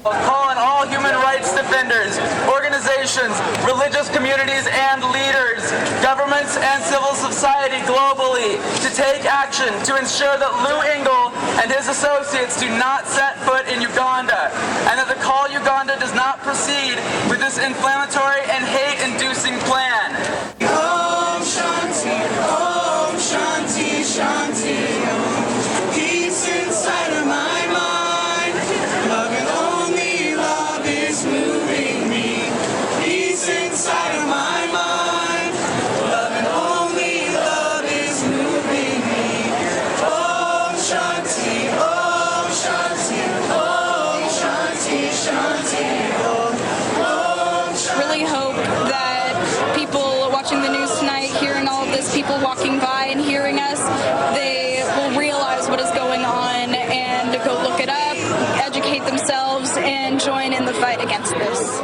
Call on all human rights defenders, organizations, religious communities and leaders, governments and civil society globally to take action to ensure that Lou Engle and his associates do not set foot in Uganda, and that the Call Uganda does not proceed with this inflammatory and hate-inducing plan. Om Shanti, Om Shanti, Shanti, Om. Peace inside of my mind. Love and only love is moving me. Peace inside of my mind. Love and only love is moving me. Om Shanti, Om Shanti, Om Shanti, Shanti, Om. Om Shanti. Really hope that people watching the news tonight, hearing all of this, people walking by and hearing us, they will realize what is going on and go look it up, educate themselves, and join in the fight against this.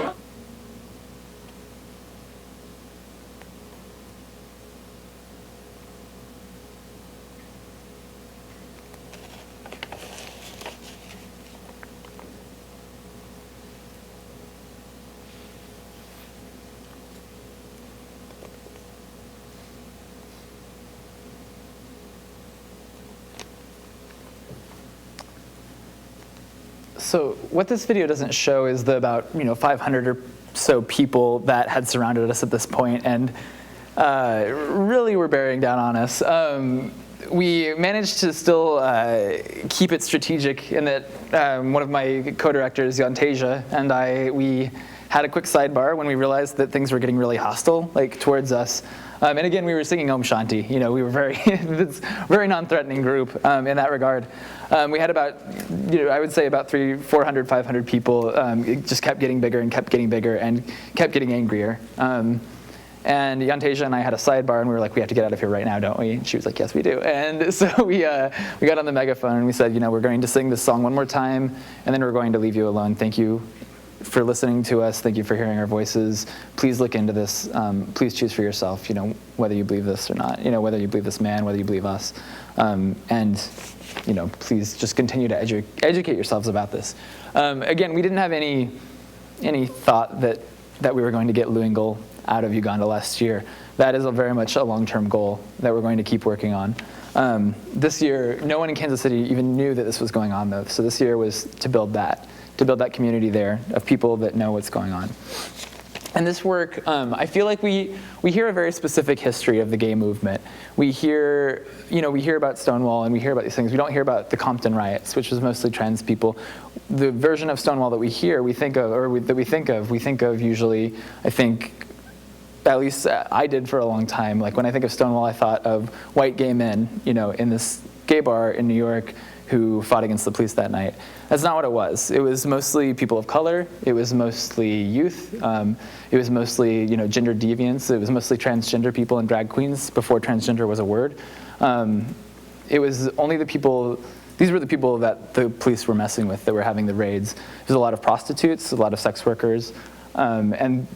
So what this video doesn't show is the about 500 or so people that had surrounded us at this point, and really were bearing down on us. We managed to still keep it strategic in that one of my co-directors, Yantasia, and we had a quick sidebar when we realized that things were getting really hostile, like towards us. And again, we were singing Om Shanti. You know, we were this very non-threatening group in that regard. We had about, I would say about 400, 500 people. It just kept getting bigger and kept getting bigger and kept getting angrier. And Yantasia and I had a sidebar, and we were like, we have to get out of here right now, don't we? And she was like, yes, we do. And so we got on the megaphone, and we said, we're going to sing this song one more time, and then we're going to leave you alone. Thank you for listening to us. Thank you for hearing our voices. Please look into this. Please choose for yourself, whether you believe this or not, whether you believe this man, whether you believe us. And please just continue to educate yourselves about this. Again, we didn't have any thought that we were going to get Lou Engle out of Uganda last year. That is very much a long-term goal that we're going to keep working on. This year, no one in Kansas City even knew that this was going on, though. So this year was to build that community there of people that know what's going on. And this work, I feel like we hear a very specific history of the gay movement. We hear about Stonewall and we hear about these things. We don't hear about the Compton riots, which was mostly trans people. The version of Stonewall that we hear, we think of usually, I think, at least I did for a long time. Like when I think of Stonewall, I thought of white gay men, in this gay bar in New York who fought against the police that night. That's not what it was. It was mostly people of color. It was mostly youth. It was mostly, gender deviants. It was mostly transgender people and drag queens before transgender was a word. It was only these were the people that the police were messing with, that were having the raids. There's a lot of prostitutes, a lot of sex workers, and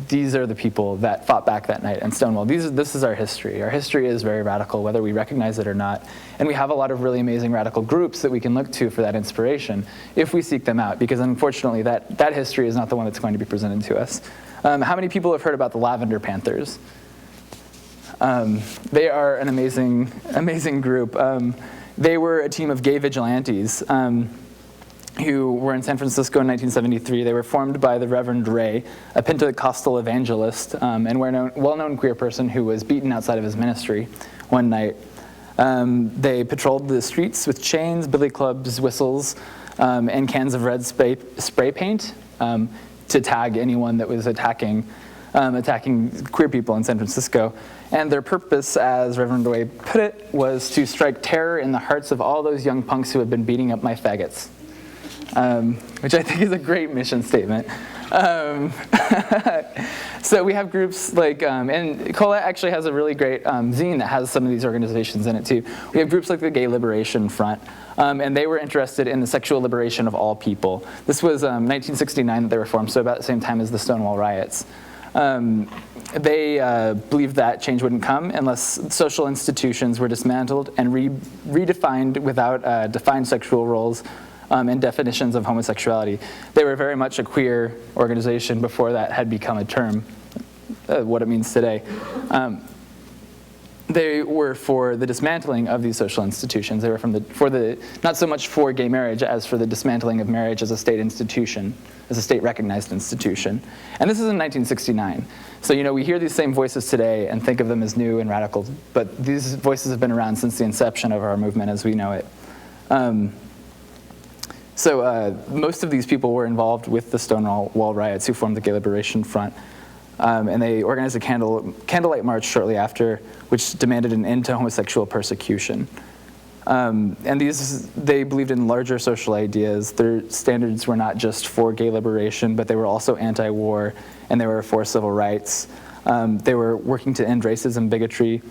these are the people that fought back that night. And Stonewall, this is our history. Our history is very radical, whether we recognize it or not. And we have a lot of really amazing radical groups that we can look to for that inspiration if we seek them out, because unfortunately that history is not the one that's going to be presented to us. How many people have heard about the Lavender Panthers? They are an amazing group. They were a team of gay vigilantes who were in San Francisco in 1973. They were formed by the Reverend Ray, a Pentecostal evangelist and well-known queer person who was beaten outside of his ministry one night. They patrolled the streets with chains, billy clubs, whistles, and cans of red spray paint to tag anyone that was attacking queer people in San Francisco. And their purpose, as Reverend Ray put it, was to strike terror in the hearts of all those young punks who had been beating up my faggots. Which I think is a great mission statement. So we have groups like, and Colette actually has a really great zine that has some of these organizations in it too. We have groups like the Gay Liberation Front, and they were interested in the sexual liberation of all people. This was 1969 that they were formed, so about the same time as the Stonewall riots. They believed that change wouldn't come unless social institutions were dismantled and redefined without defined sexual roles and definitions of homosexuality. They were very much a queer organization before that had become a term, what it means today. They were for the dismantling of these social institutions. They were not so much for gay marriage as for the dismantling of marriage as a state institution, as a state-recognized institution. And this is in 1969. So, we hear these same voices today and think of them as new and radical, but these voices have been around since the inception of our movement as we know it. So most of these people were involved with the Stonewall riots who formed the Gay Liberation Front. And they organized a candlelight march shortly after, which demanded an end to homosexual persecution. And they believed in larger social ideas. Their standards were not just for gay liberation, but they were also anti-war, and they were for civil rights. They were working to end racism, bigotry,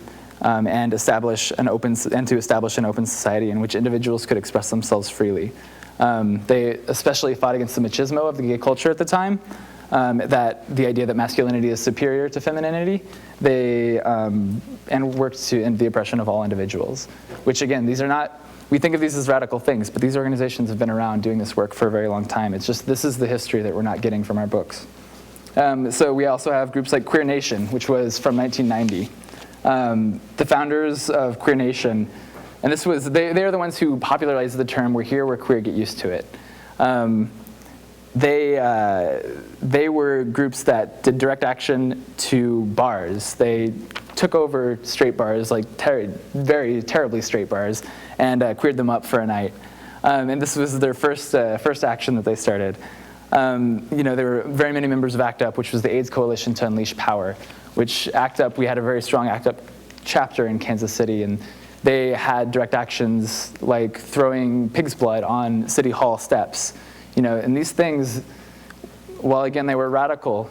and to establish an open society in which individuals could express themselves freely. They especially fought against the machismo of the gay culture at the time, that the idea that masculinity is superior to femininity. And worked to end the oppression of all individuals, which again, we think of these as radical things, but these organizations have been around doing this work for a very long time. It's just, this is the history that we're not getting from our books. So we also have groups like Queer Nation, which was from 1990. The founders of Queer Nation, and they're the ones who popularized the term, "We're here, we're queer, get used to it." they were groups that did direct action to bars. They took over straight bars, like very terribly straight bars, and queered them up for a night. And this was their first action that they started. There were very many members of ACT UP, which was the AIDS Coalition to Unleash Power, which ACT UP, we had a very strong ACT UP chapter in Kansas City, and they had direct actions like throwing pig's blood on City Hall steps. And these things, while again they were radical,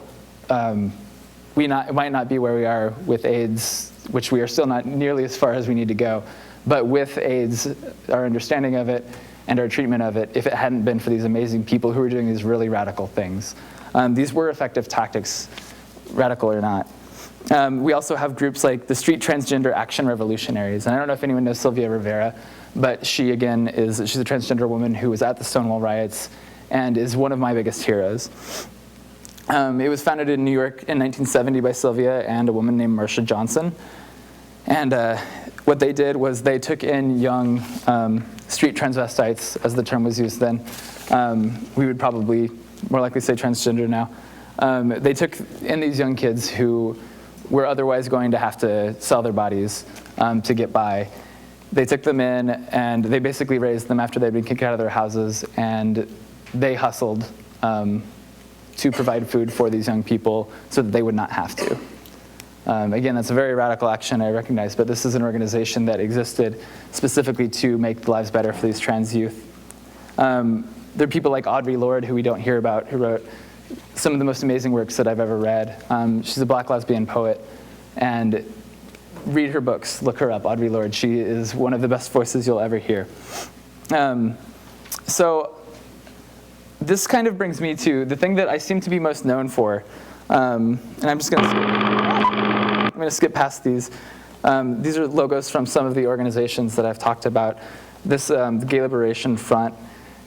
it might not be where we are with AIDS, which we are still not nearly as far as we need to go. But with AIDS, our understanding of it and our treatment of it, if it hadn't been for these amazing people who were doing these really radical things. These were effective tactics, radical or not. We also have groups like the Street Transgender Action Revolutionaries. And I don't know if anyone knows Sylvia Rivera, but she, again, she's a transgender woman who was at the Stonewall riots and is one of my biggest heroes. It was founded in New York in 1970 by Sylvia and a woman named Marsha Johnson. And what they did was they took in young street transvestites, as the term was used then. We would probably more likely say transgender now. They took in these young kids who were otherwise going to have to sell their bodies to get by. They took them in and they basically raised them after they'd been kicked out of their houses, and they hustled to provide food for these young people so that they would not have to. Again, that's a very radical action, I recognize, but this is an organization that existed specifically to make lives better for these trans youth. There are people like Audre Lorde, who we don't hear about, who wrote some of the most amazing works that I've ever read. She's a Black lesbian poet, and read her books, look her up, Audre Lorde. She is one of the best voices you'll ever hear. So this kind of brings me to the thing that I seem to be most known for, and I'm just going to skip past these. These are logos from some of the organizations that I've talked about. This, the Gay Liberation Front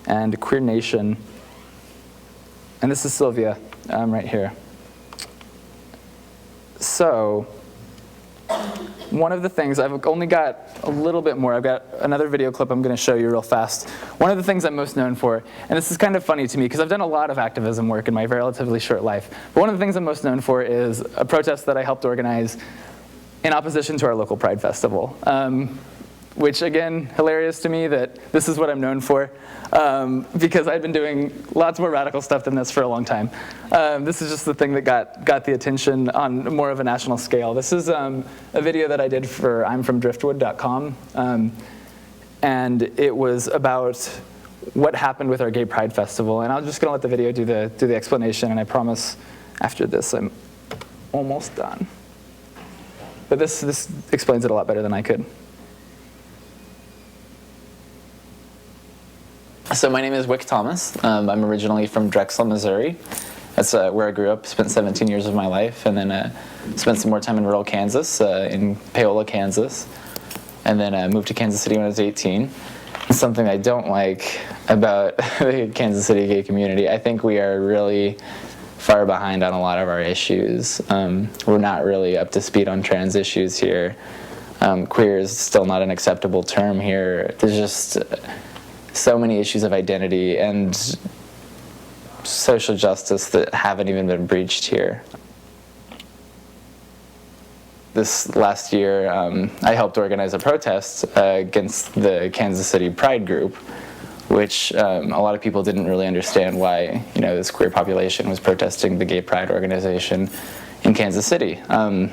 and Queer Nation. And this is Sylvia right here. So one of the things, I've only got a little bit more. I've got another video clip I'm going to show you real fast. One of the things I'm most known for, and this is kind of funny to me because I've done a lot of activism work in my relatively short life, but one of the things I'm most known for is a protest that I helped organize in opposition to our local Pride Festival. Which, again, hilarious to me that this is what I'm known for, because I've been doing lots more radical stuff than this for a long time. This is just the thing that got the attention on more of a national scale. This is a video that I did for imfromdriftwood.com, and it was about what happened with our Gay Pride Festival. And I'm just going to let the video do the explanation, and I promise after this I'm almost done. But this explains it a lot better than I could. So my name is Wick Thomas. I'm originally from Drexel, Missouri. That's where I grew up, spent 17 years of my life, and then spent some more time in rural Kansas, in Paola, Kansas, and then moved to Kansas City when I was 18. Something I don't like about the Kansas City gay community, I think we are really far behind on a lot of our issues. We're not really up to speed on trans issues here. Queer is still not an acceptable term here. There's just so many issues of identity and social justice that haven't even been breached here. This last year, I helped organize a protest against the Kansas City Pride group, which a lot of people didn't really understand why, this queer population was protesting the Gay Pride organization in Kansas City. And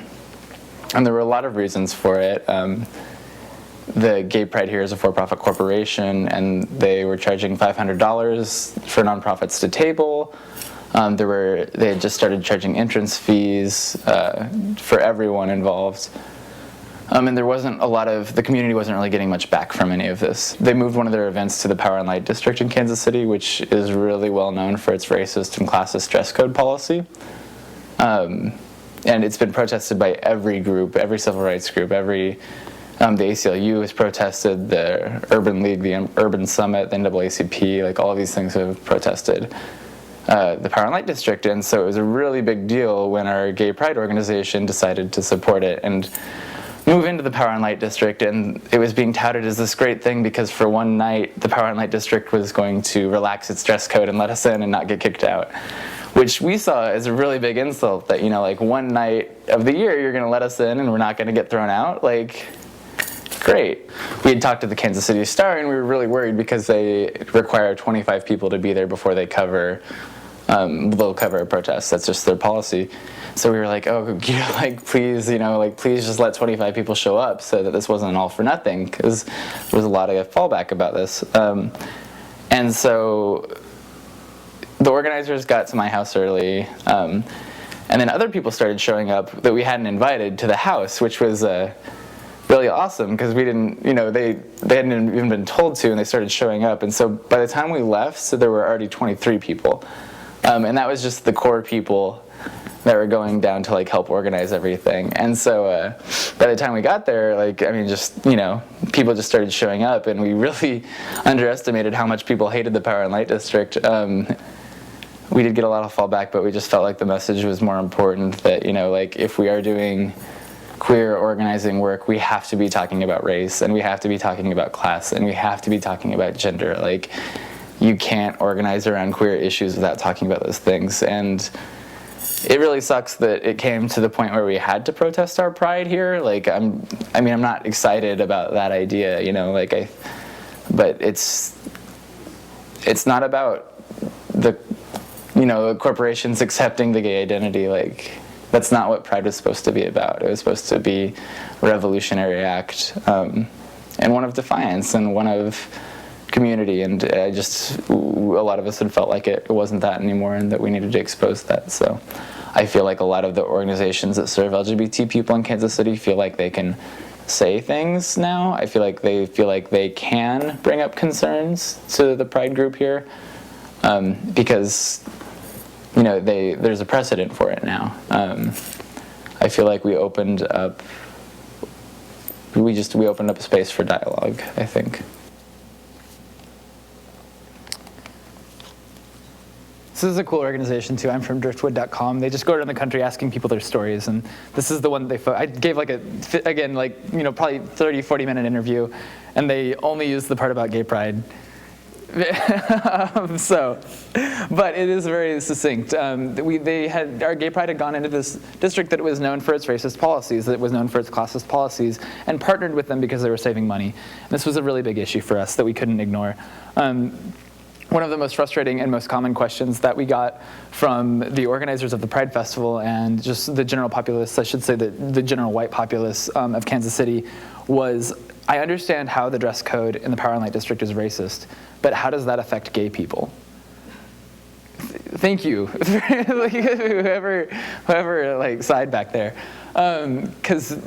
there were a lot of reasons for it. The Gay Pride here is a for-profit corporation, and they were charging $500 for nonprofits to table. They had just started charging entrance fees for everyone involved. And there wasn't the community wasn't really getting much back from any of this. They moved one of their events to the Power and Light District in Kansas City, which is really well known for its racist and classist dress code policy. And it's been protested by every group, every civil rights group, the ACLU has protested, the Urban League, the Urban Summit, the NAACP, like all of these things have protested the Power and Light District. And so it was a really big deal when our Gay Pride organization decided to support it. And move into the Power and Light District, and it was being touted as this great thing because for one night the Power and Light District was going to relax its dress code and let us in and not get kicked out, which we saw as a really big insult, that, you know, like, one night of the year you're going to let us in and we're not going to get thrown out. Like, great. We had talked to the Kansas City Star, and we were really worried because they require 25 people to be there before they cover they'll cover a protest. That's just their policy. So we were like, oh, you know, like, please, you know, like, please just let 25 people show up so that this wasn't all for nothing, because there was a lot of fallback about this. And so the organizers got to my house early, and then other people started showing up that we hadn't invited to the house, which was really awesome, because we didn't, you know, they hadn't even been told to, and they started showing up. And so by the time we left, so there were already 23 people. And that was just the core people that were going down to, like, help organize everything. And so by the time we got there, like, I mean, just, you know, people just started showing up, and we really underestimated how much people hated the Power and Light District. We did get a lot of fallback, but we just felt like the message was more important, that, you know, like, if we are doing queer organizing work, we have to be talking about race, and we have to be talking about class, and we have to be talking about gender. Like, you can't organize around queer issues without talking about those things. And it really sucks that it came to the point where we had to protest our pride here. Like, I'm not excited about that idea, you know, like, but it's not about the, you know, corporations accepting the gay identity. Like, that's not what pride was supposed to be about. It was supposed to be a revolutionary act, and one of defiance, and one of community. And a lot of us had felt like it wasn't that anymore, and that we needed to expose that. So I feel like a lot of the organizations that serve LGBT people in Kansas City feel like they can say things now. I feel like they can bring up concerns to the pride group here, because, you know, there's a precedent for it now. I feel like we opened up a space for dialogue, I think. This is a cool organization too. I'm from driftwood.com. They just go around the country asking people their stories, and this is the one that I gave, like, again, like, you know, probably 30-40 minute interview, and they only used the part about gay pride. But it is very succinct. Our gay pride had gone into this district that was known for its racist policies, that was known for its classist policies, and partnered with them because they were saving money. And this was a really big issue for us that we couldn't ignore. One of the most frustrating and most common questions that we got from the organizers of the Pride Festival, and just the general populace, I should say the general white populace of Kansas City, was, I understand how the dress code in the Power and Light District is racist, but how does that affect gay people? Thank you, whoever like sighed back there, because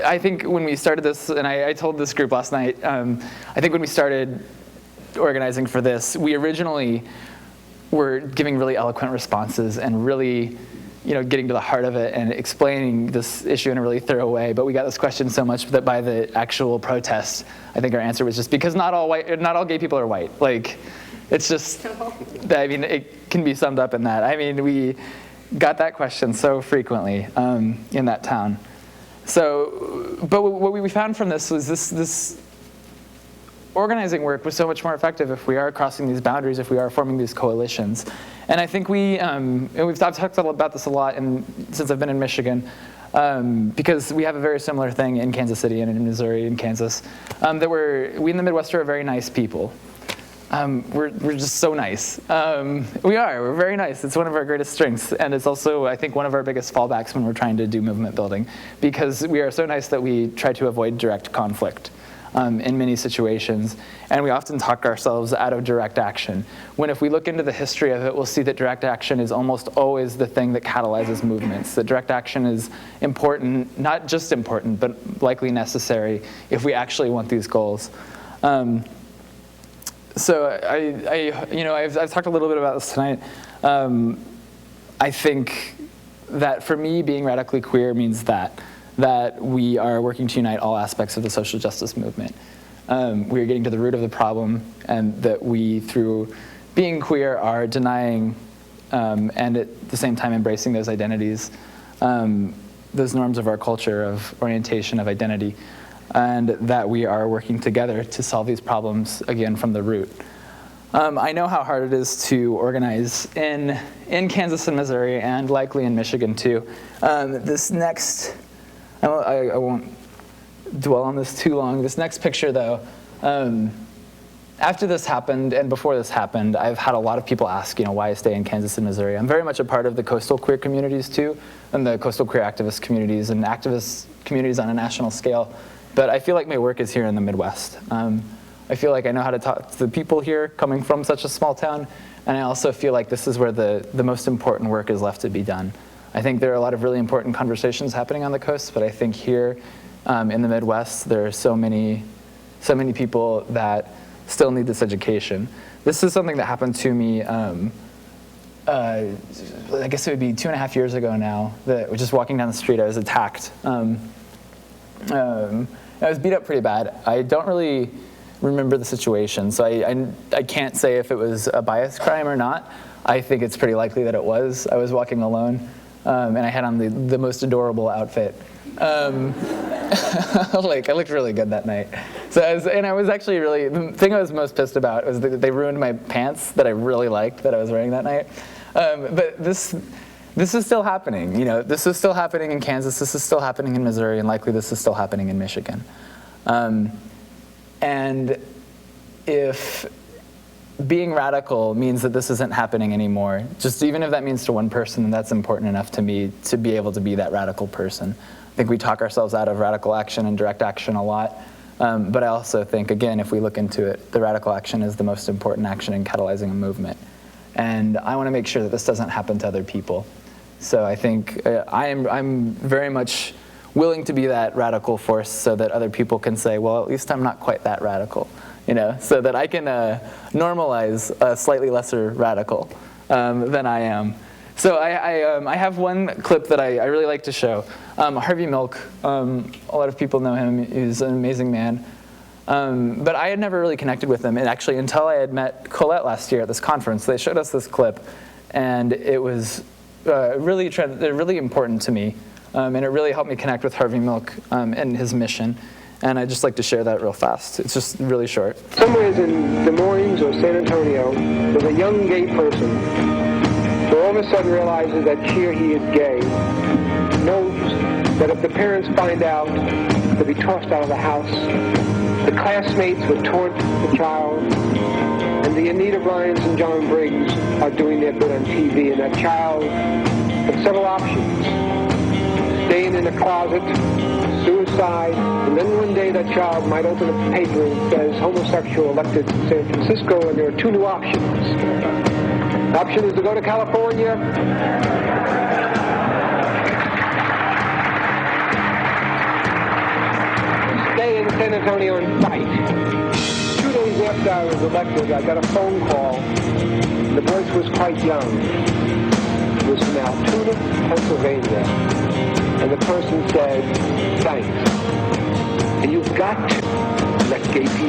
I think when we started this, and I told this group last night, I think when we started organizing for this, we originally were giving really eloquent responses and really, you know, getting to the heart of it and explaining this issue in a really thorough way. But we got this question so much that by the actual protest, I think our answer was just, because not all gay people are white. Like, it's just, I mean, it can be summed up in that. I mean, we got that question so frequently in that town. So, but what we found from this was this organizing work was so much more effective if we are crossing these boundaries, if we are forming these coalitions. And I think I've talked about this a lot since I've been in Michigan, because we have a very similar thing in Kansas City and in Missouri and Kansas, that we in the Midwest are very nice people. We're just so nice. We're very nice. It's one of our greatest strengths, and it's also, I think, one of our biggest fallbacks when we're trying to do movement building, because we are so nice that we try to avoid direct conflict in many situations, and we often talk ourselves out of direct action, when if we look into the history of it, we'll see that direct action is almost always the thing that catalyzes movements, that direct action is important, not just important, but likely necessary if we actually want these goals. So I've talked a little bit about this tonight. I think that for me, being radically queer means that we are working to unite all aspects of the social justice movement. We are getting to the root of the problem, and that we, through being queer, are denying and at the same time embracing those identities. those norms of our culture, of orientation, of identity, and that we are working together to solve these problems, again, from the root. I know how hard it is to organize in Kansas and Missouri, and likely in Michigan too. This next, I won't dwell on this too long. This next picture though, after this happened and before this happened, I've had a lot of people ask, why I stay in Kansas and Missouri. I'm very much a part of the coastal queer communities too, and the coastal queer activist communities and activist communities on a national scale. But I feel like my work is here in the Midwest. I feel like I know how to talk to the people here coming from such a small town, and I also feel like this is where the most important work is left to be done. I think there are a lot of really important conversations happening on the coast, but I think here in the Midwest, there are so many people that still need this education. This is something that happened to me, I guess it would be 2.5 years ago now, that just walking down the street, I was attacked. I was beat up pretty bad. I don't really remember the situation, so I can't say if it was a bias crime or not. I think it's pretty likely that it was. I was walking alone, and I had on the most adorable outfit. I looked really good that night. So I was actually really, the thing I was most pissed about was that they ruined my pants that I really liked that I was wearing that night. But this is still happening. This is still happening in Kansas. This is still happening in Missouri, and likely this is still happening in Michigan. And if being radical means that this isn't happening anymore, just even if that means to one person, then that's important enough to me to be able to be that radical person. I think we talk ourselves out of radical action and direct action a lot. But I also think, again, if we look into it, the radical action is the most important action in catalyzing a movement. And I want to make sure that this doesn't happen to other people. So I think I'm very much willing to be that radical force so that other people can say, well, at least I'm not quite that radical, so that I can normalize a slightly lesser radical than I am. So I have one clip that I really like to show. Harvey Milk, a lot of people know him. He's an amazing man. But I had never really connected with him, and actually until I had met Colette last year at this conference. They showed us this clip, and it was really important to me. And it really helped me connect with Harvey Milk and his mission. And I'd just like to share that real fast. It's just really short. Somewhere in Des Moines or San Antonio, there's a young gay person who all of a sudden realizes that here he is gay, knows that if the parents find out, they'll be tossed out of the house. The classmates will taunt the child, and the Anita Bryants and John Briggs are doing their bit on TV, and that child has several options. Staying in a closet, suicide, and then one day that child might open a paper and says homosexual elected in San Francisco, and there are two new options. The option is to go to California, stay in San Antonio and fight. 2 days after I was elected, I got a phone call. The voice was quite young. It was from Altoona, Pennsylvania. And the person said, thanks. And you've got to let gay people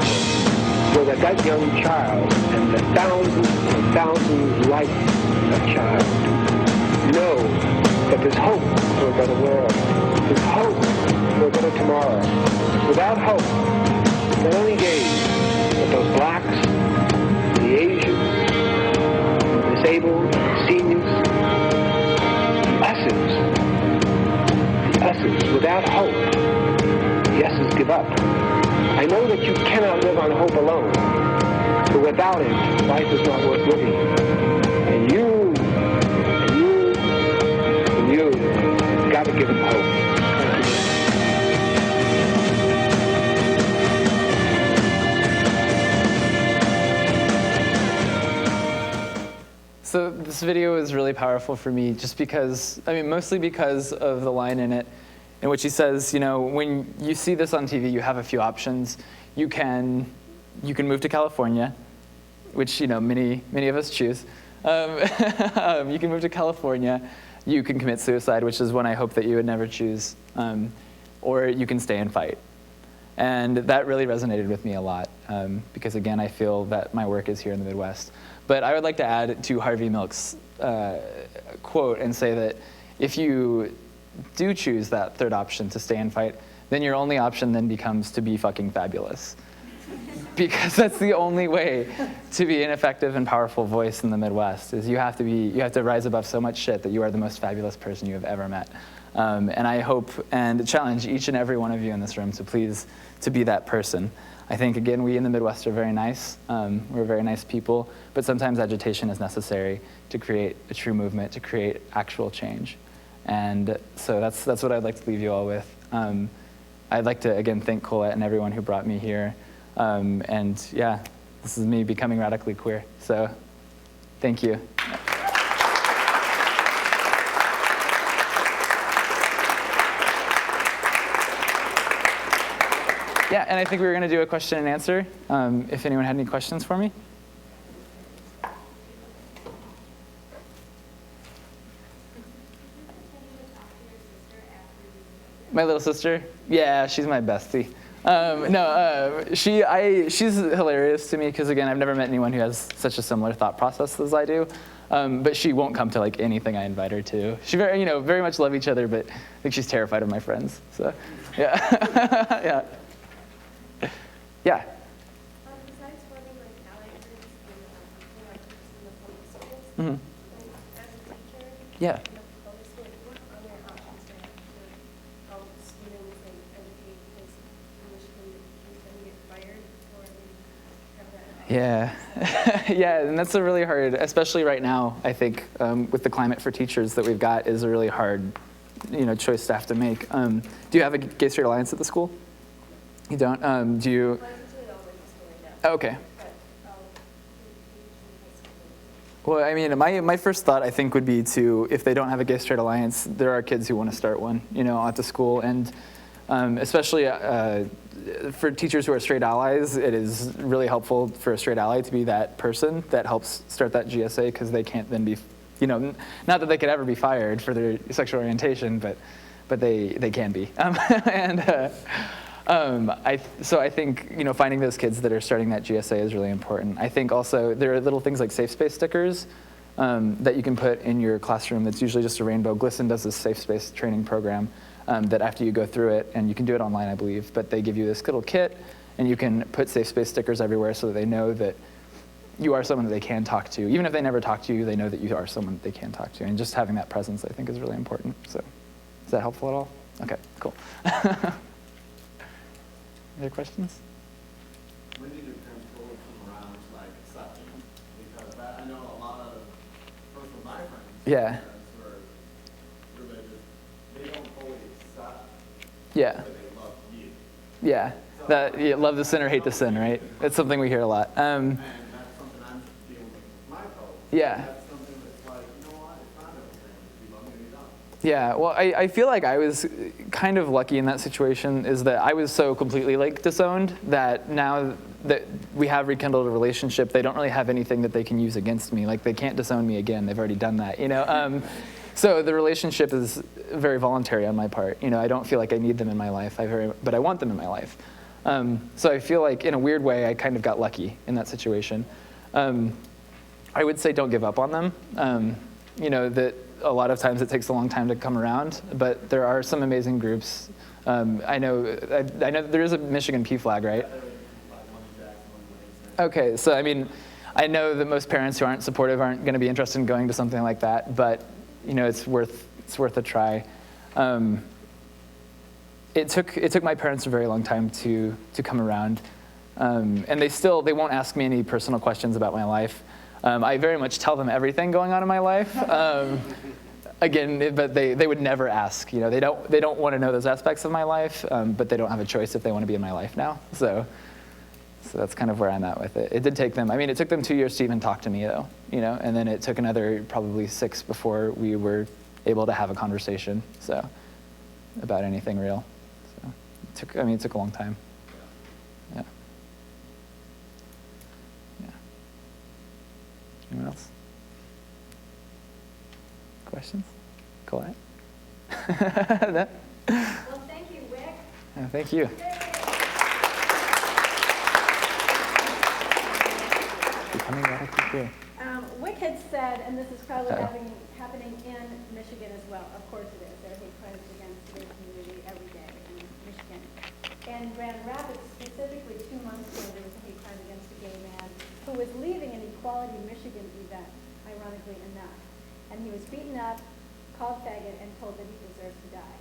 know that that young child and the thousands and thousands like that child know that there's hope for a better world. There's hope for a better tomorrow. Without hope, not only gays, but those blacks, the Asians, the disabled, seniors, without hope, the S's give up. I know that you cannot live on hope alone, but without it, life is not worth living. And you got to give them hope. So this video is really powerful for me just because, mostly because of the line in it in which he says, when you see this on TV, you have a few options. You can move to California, which, many of us choose. You can move to California. You can commit suicide, which is one I hope that you would never choose. Or you can stay and fight. And that really resonated with me a lot because, again, I feel that my work is here in the Midwest. But I would like to add to Harvey Milk's quote and say that if you do choose that third option to stay and fight, then your only option then becomes to be fucking fabulous. Because that's the only way to be an effective and powerful voice in the Midwest, is you have to rise above so much shit that you are the most fabulous person you have ever met. And I hope and challenge each and every one of you in this room to be that person. I think, again, we in the Midwest are very nice. We're very nice people, but sometimes agitation is necessary to create a true movement, to create actual change. And so that's what I'd like to leave you all with. I'd like to, again, thank Colette and everyone who brought me here. And yeah, this is me becoming radically queer. So thank you. Yeah, and I think we were going to do a question and answer, if anyone had any questions for me. My little sister? Yeah, she's my bestie. She's hilarious to me because, again, I've never met anyone who has such a similar thought process as I do. But she won't come to like anything I invite her to. She very much love each other, but I think she's terrified of my friends. So, yeah, yeah. Yeah. Besides forming like ally groups and like in the public schools, Mm-hmm. as a teacher, Yeah. in the public school, what other options do you have to help students and educate? Because in Michigan, you can get fired before they have that. Yeah, yeah, and that's a really hard, especially right now, I think, with the climate for teachers that we've got is a really hard, choice to have to make. Do you have a Gay Straight Alliance at the school? You don't? Do you? Okay. Well, I mean, my first thought, I think, would be to, if they don't have a Gay Straight Alliance, there are kids who want to start one, at the school. And especially for teachers who are straight allies, it is really helpful for a straight ally to be that person that helps start that GSA, because they can't then be, not that they could ever be fired for their sexual orientation, but they can be. So I think, finding those kids that are starting that GSA is really important. I think also there are little things like safe space stickers that you can put in your classroom. That's usually just a rainbow. GLSEN does this safe space training program that after you go through it, and you can do it online, I believe, but they give you this little kit, and you can put safe space stickers everywhere so that they know that you are someone that they can talk to. Even if they never talk to you, they know that you are someone that they can talk to. And just having that presence, I think, is really important. So is that helpful at all? Okay, cool. Other questions? When did your parents fully come around to like accepting? Because I know a lot of, first of my friends, Yeah. were religious, they don't fully accept, Yeah. but they love you. Yeah. Love the sin or hate the sin, right? That's something we hear a lot. And that's something I'm dealing with my fellows. Yeah. That's something that's like, what, it's not everything. If you love me, you don't. Yeah, well, I feel like I was kind of lucky in that situation, is that I was so completely disowned that now that we have rekindled a relationship, they don't really have anything that they can use against me. Like, they can't disown me again. They've already done that, So the relationship is very voluntary on my part. I don't feel like I need them in my life, but I want them in my life. So I feel like, in a weird way, I kind of got lucky in that situation. I would say don't give up on them. That a lot of times it takes a long time to come around, but there are some amazing groups. I know there is a Michigan PFLAG, right? Okay, so I mean, I know that most parents who aren't supportive aren't going to be interested in going to something like that, but it's worth a try. It took my parents a very long time to come around, and they won't ask me any personal questions about my life. I very much tell them everything going on in my life. Again, but they would never ask. They don't want to know those aspects of my life, but they don't have a choice if they want to be in my life now. So that's kind of where I'm at with it. It did take them. It took them 2 years to even talk to me, though. And then it took another probably 6 before we were able to have a conversation. So about anything real. So it took a long time. Yeah. Anyone else? Questions? Colette? Well, thank you, Wick. Thank you. Becoming radically queer. Wick Wick had said, and this is probably happening in Michigan as well. Of course it is. There are hate crimes against the gay community every day in Michigan. In Grand Rapids, specifically 2 months ago, there was a hate crime against a gay man who was leaving an Equality Michigan event, ironically enough. And he was beaten up, called faggot, and told that he deserves to die.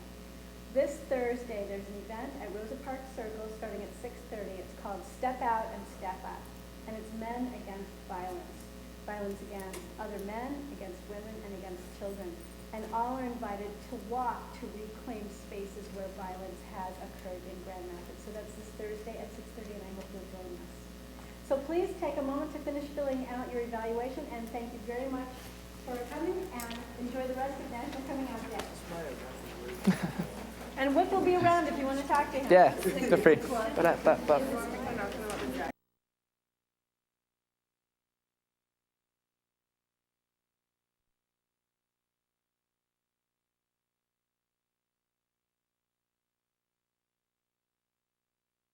This Thursday, there's an event at Rosa Parks Circle starting at 6:30. It's called Step Out and Step Up. And it's men against violence. Violence against other men, against women, and against children. And all are invited to walk to reclaim spaces where violence has occurred in Grand Rapids. So that's this Thursday at 6:30, and I hope you'll join us. So please take a moment to finish filling out your evaluation, and thank you very much for coming, and enjoy the rest of National Coming Out Day. And Wick will be around if you want to talk to him. Yeah, feel free.